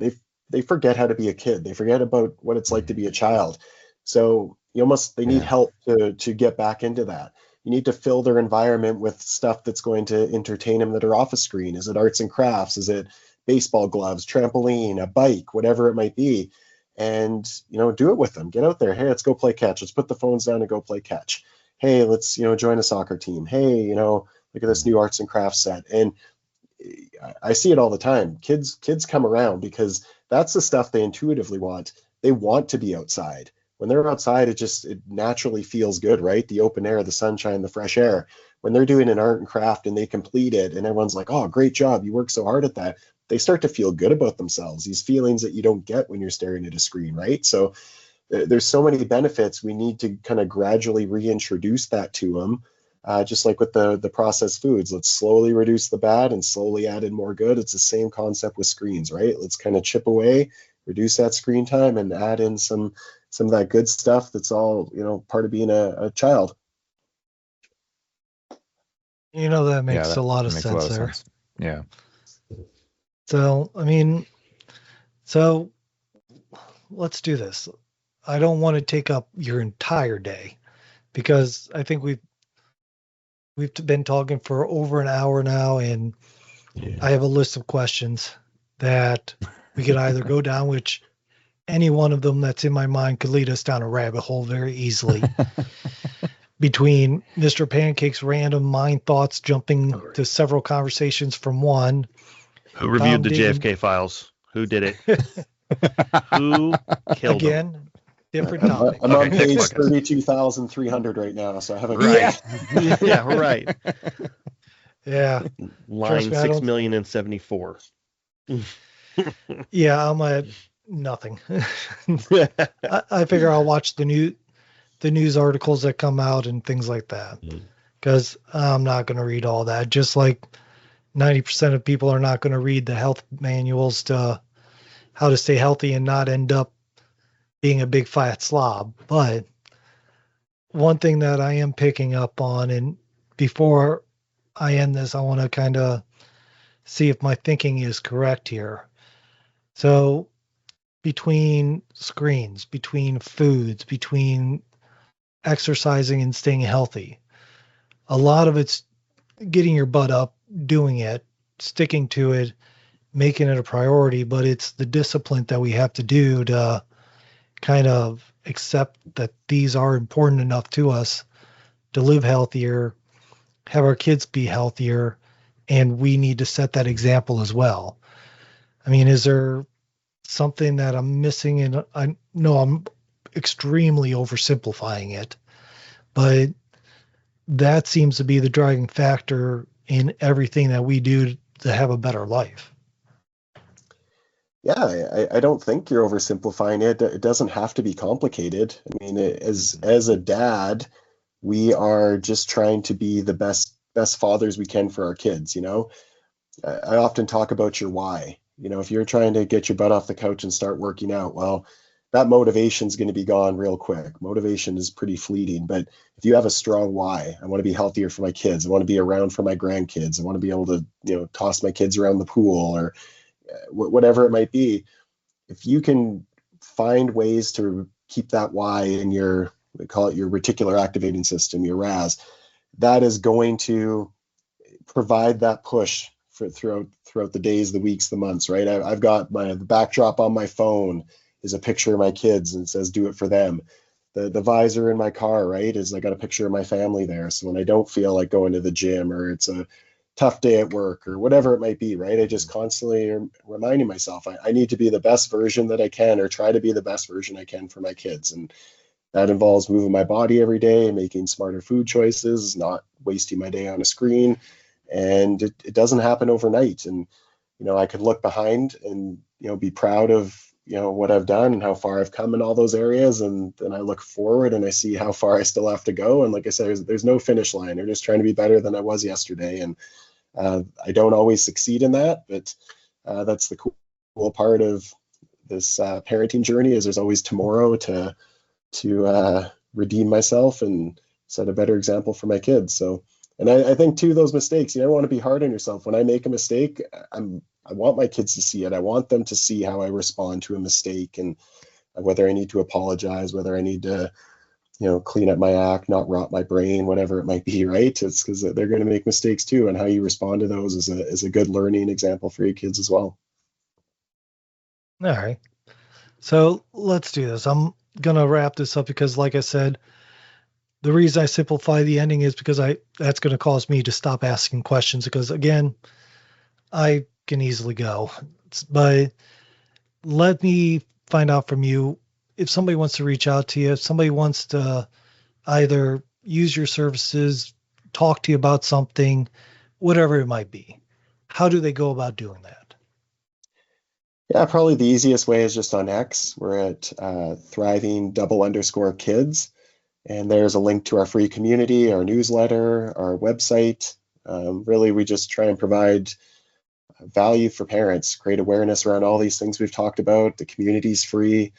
they forget how to be a kid. They forget about what it's like to be a child. So they need help to get back into that. You need to fill their environment with stuff that's going to entertain them that are off a screen. Is it arts and crafts? Is it baseball gloves, trampoline, a bike, whatever it might be? And, do it with them. Get out there. Hey, let's go play catch. Let's put the phones down and go play catch. Hey, let's, join a soccer team. Hey, look at this new arts and crafts set. And I see it all the time. Kids come around because that's the stuff they intuitively want. They want to be outside. when they're outside, it naturally feels good, right? The open air, the sunshine, the fresh air. When they're doing an art and craft and they complete it and everyone's like, oh, great job, you worked so hard at that, they start to feel good about themselves. These feelings that you don't get when you're staring at a screen, right? So there's so many benefits. We need to kind of gradually reintroduce that to them. Just like with the processed foods, let's slowly reduce the bad and slowly add in more good. It's the same concept with screens, right? Let's kind of chip away, reduce that screen time, and add in some of that good stuff that's all, part of being a child. That makes a lot of sense there. Yeah. So, let's do this. I don't want to take up your entire day because I think we've been talking for over an hour now, and I have a list of questions that we could either go down, which any one of them that's in my mind could lead us down a rabbit hole very easily. Between Mr. Pancakes' random mind thoughts jumping to several conversations from one. Who reviewed the JFK files? Who did it? Who killed them? Different topic. I'm on page 32,300 right now, so I haven't. Right. Yeah, right. Yeah. Line 6,074. Yeah, I'm at nothing. I figure I'll watch the news articles that come out and things like that, because I'm not going to read all that. Just like 90% of people are not going to read the health manuals to how to stay healthy and not end up being a big fat slob. But one thing that I am picking up on, and before I end this, I want to kind of see if my thinking is correct here. So between screens, between foods, between exercising and staying healthy, a lot of it's getting your butt up, doing it, sticking to it, making it a priority, but it's the discipline that we have to do to kind of accept that these are important enough to us to live healthier, have our kids be healthier, and we need to set that example as well. Is there something that I'm missing? And I know I'm extremely oversimplifying it, but that seems to be the driving factor in everything that we do to have a better life. Yeah, I don't think you're oversimplifying it. It doesn't have to be complicated. As a dad, we are just trying to be the best fathers we can for our kids. I often talk about your why. If you're trying to get your butt off the couch and start working out, well, that motivation is going to be gone real quick. Motivation is pretty fleeting, but if you have a strong why, I want to be healthier for my kids. I want to be around for my grandkids. I want to be able to, toss my kids around the pool or whatever it might be. If you can find ways to keep that why in we call it your reticular activating system, your RAS, that is going to provide that push for throughout the days, the weeks, the months, right? I've got the backdrop on my phone is a picture of my kids and it says, do it for them. The visor in my car, right, is I got a picture of my family there. So when I don't feel like going to the gym or it's a tough day at work or whatever it might be, right, I just constantly am reminding myself I need to be the best version that I can, or try to be the best version I can for my kids. And that involves moving my body every day, making smarter food choices, not wasting my day on a screen. And it doesn't happen overnight. And, I could look behind and, be proud of, what I've done and how far I've come in all those areas. And then I look forward and I see how far I still have to go. And like I said, there's no finish line. I'm just trying to be better than I was yesterday. And I don't always succeed in that, but that's the cool part of this parenting journey is there's always tomorrow to redeem myself and set a better example for my kids. So, and I think too, those mistakes, you never want to be hard on yourself. When I make a mistake, I want my kids to see it. I want them to see how I respond to a mistake and whether I need to apologize, whether I need to, clean up my act, not rot my brain, whatever it might be, right? It's because they're going to make mistakes too. And how you respond to those is a good learning example for your kids as well. All right. So let's do this. I'm going to wrap this up because, like I said, the reason I simplify the ending is because that's going to cause me to stop asking questions because, again, I can easily go. But let me find out from you, if somebody wants to reach out to you, if somebody wants to either use your services, talk to you about something, whatever it might be, how do they go about doing that? Yeah, probably the easiest way is just on X. We're at thriving_kids. And there's a link to our free community, our newsletter, our website. Really, we just try and provide value for parents, create awareness around all these things we've talked about. The community's free.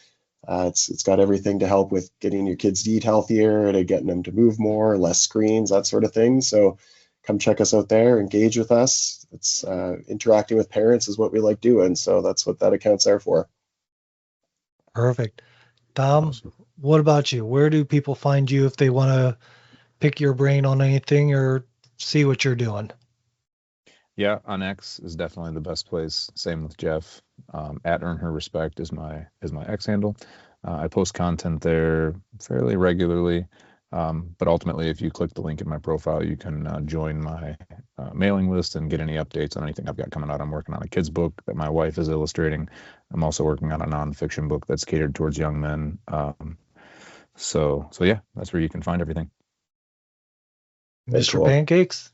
It's got everything to help with getting your kids to eat healthier, to getting them to move more, less screens, that sort of thing. So come check us out there, engage with us. It's interacting with parents is what we like doing. So that's what that account's there for. Perfect. Tom, awesome. What about you? Where do people find you if they want to pick your brain on anything or see what you're doing? Yeah, on X is definitely the best place. Same with Jeff. At Earn Her Respect is my X handle. I post content there fairly regularly. But ultimately, if you click the link in my profile, you can join my mailing list and get any updates on anything I've got coming out. I'm working on a kid's book that my wife is illustrating. I'm also working on a nonfiction book that's catered towards young men. So yeah, that's where you can find everything. Mr. Cool. Pancakes?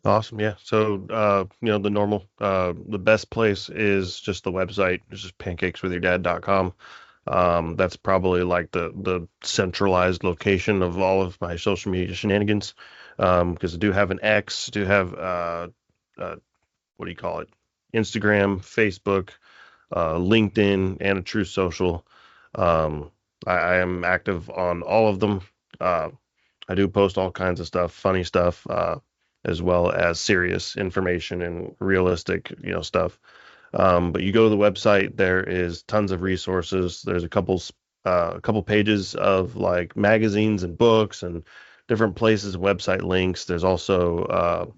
Awesome. Yeah. So, the normal, the best place is just the website. It's just pancakeswithyourdad.com. That's probably like the centralized location of all of my social media shenanigans. Because I do have an X, do have, what do you call it? Instagram, Facebook, LinkedIn, and a True Social. I am active on all of them. I do post all kinds of stuff, funny stuff, as well as serious information and realistic, stuff. But you go to the website, there is tons of resources. There's a couple pages of like magazines and books and different places, website links. There's also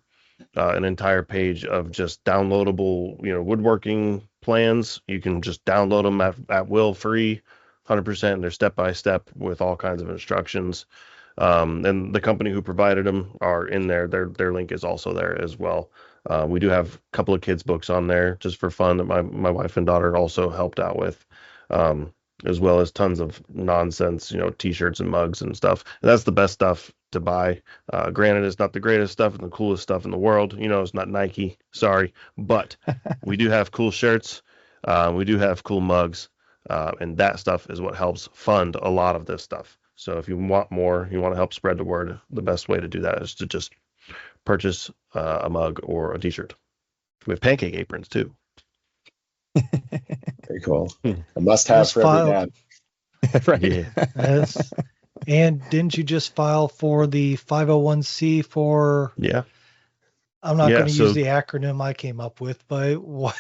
an entire page of just downloadable, woodworking plans. You can just download them at will, free, 100%. They're step by step with all kinds of instructions. And the company who provided them are in there. Their link is also there as well. We do have a couple of kids' books on there just for fun that my wife and daughter also helped out with, as well as tons of nonsense, t-shirts and mugs and stuff. And that's the best stuff to buy. Granted, it's not the greatest stuff and the coolest stuff in the world. It's not Nike, sorry, but we do have cool shirts. We do have cool mugs, and that stuff is what helps fund a lot of this stuff. So if you want more, you want to help spread the word, the best way to do that is to just purchase a mug or a t-shirt. We have pancake aprons too. Very cool. A must-have for every dad. Right. Yeah. Yes. And didn't you just file for the 501c for? Yeah. I'm not going to use the acronym I came up with, but what?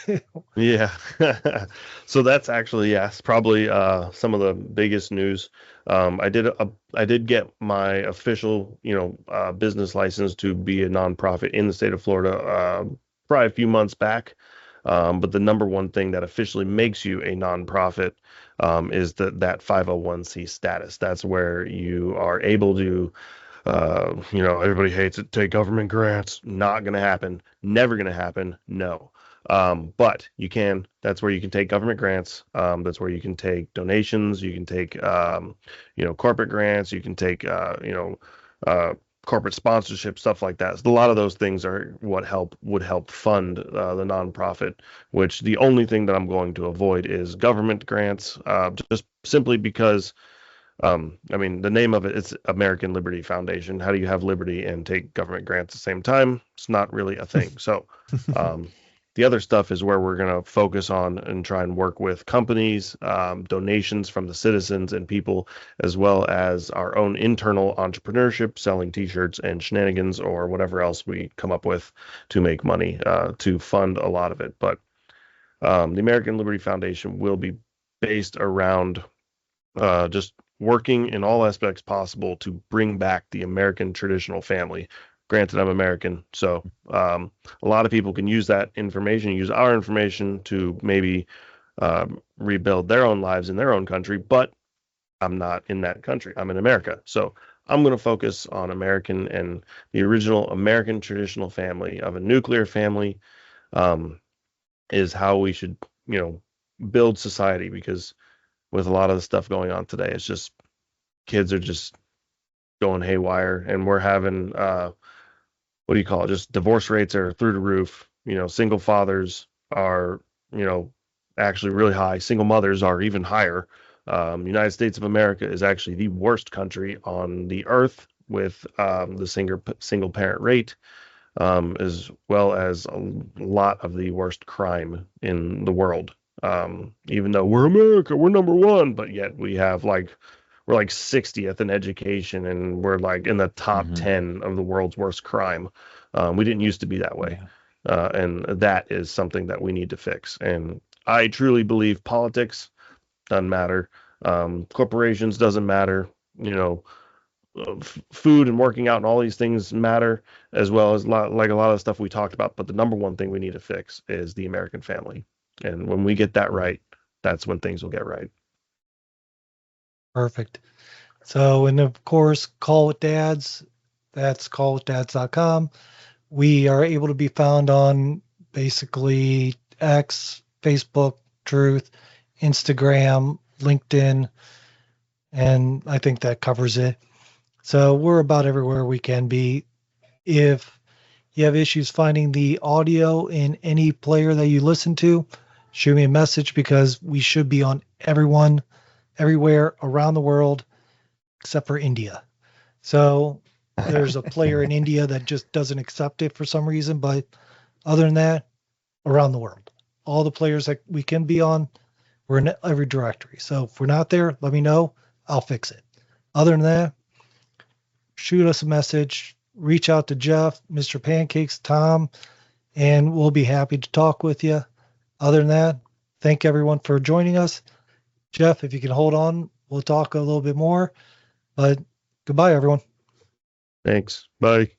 Yeah. So that's actually, it's probably some of the biggest news. I did get my official, business license to be a nonprofit in the state of Florida probably a few months back. But the number one thing that officially makes you a nonprofit is that 501c status. That's where you are able to, everybody hates it, take government grants. Not going to happen. Never going to happen. No. But you can. That's where you can take government grants. That's where you can take donations. You can take, corporate grants. You can take, corporate sponsorship, stuff like that. So a lot of those things are what would help fund the nonprofit, which the only thing that I'm going to avoid is government grants, just simply because, the name of it's American Liberty Foundation. How do you have liberty and take government grants at the same time? It's not really a thing. So the other stuff is where we're going to focus on and try and work with companies, donations from the citizens and people, as well as our own internal entrepreneurship, selling t-shirts and shenanigans or whatever else we come up with to make money to fund a lot of it. But the American Liberty Foundation will be based around just working in all aspects possible to bring back the American traditional family. Granted, I'm American, so a lot of people can use that information, use our information to maybe rebuild their own lives in their own country, but I'm not in that country. I'm in America. So I'm going to focus on American and the original American traditional family of a nuclear family is how we should, build society, because with a lot of the stuff going on today. It's just kids are just going haywire, and we're having what do you call it? Just divorce rates are through the roof. Single fathers are actually really high. Single mothers are even higher. United States of America is actually the worst country on the earth with the single parent rate, as well as a lot of the worst crime in the world. Even though we're America, we're number one, but yet we're like 60th in education, and we're like in the top 10 of the world's worst crime. We didn't used to be that way. And that is something that we need to fix. And I truly believe politics doesn't matter. Corporations doesn't matter. Food and working out and all these things matter, as well as a lot of stuff we talked about. But the number one thing we need to fix is the American family. And when we get that right, that's when things will get right. Perfect. So, and of course, Call with Dads. That's callwithdads.com. We are able to be found on basically X, Facebook, Truth, Instagram, LinkedIn, and I think that covers it. So we're about everywhere we can be. If you have issues finding the audio in any player that you listen to, shoot me a message, because we should be on everywhere around the world except for India. So there's a player in India that just doesn't accept it for some reason, but other than that, around the world, all the players that we can be on, we're in every directory. So if we're not there, let me know. I'll fix it. Other than that, shoot us a message, reach out to Jeff, Mr. Pancakes, Tom, and we'll be happy to talk with you. Other than that, thank everyone for joining us. Jeff, if you can hold on, we'll talk a little bit more. But goodbye, everyone. Thanks. Bye.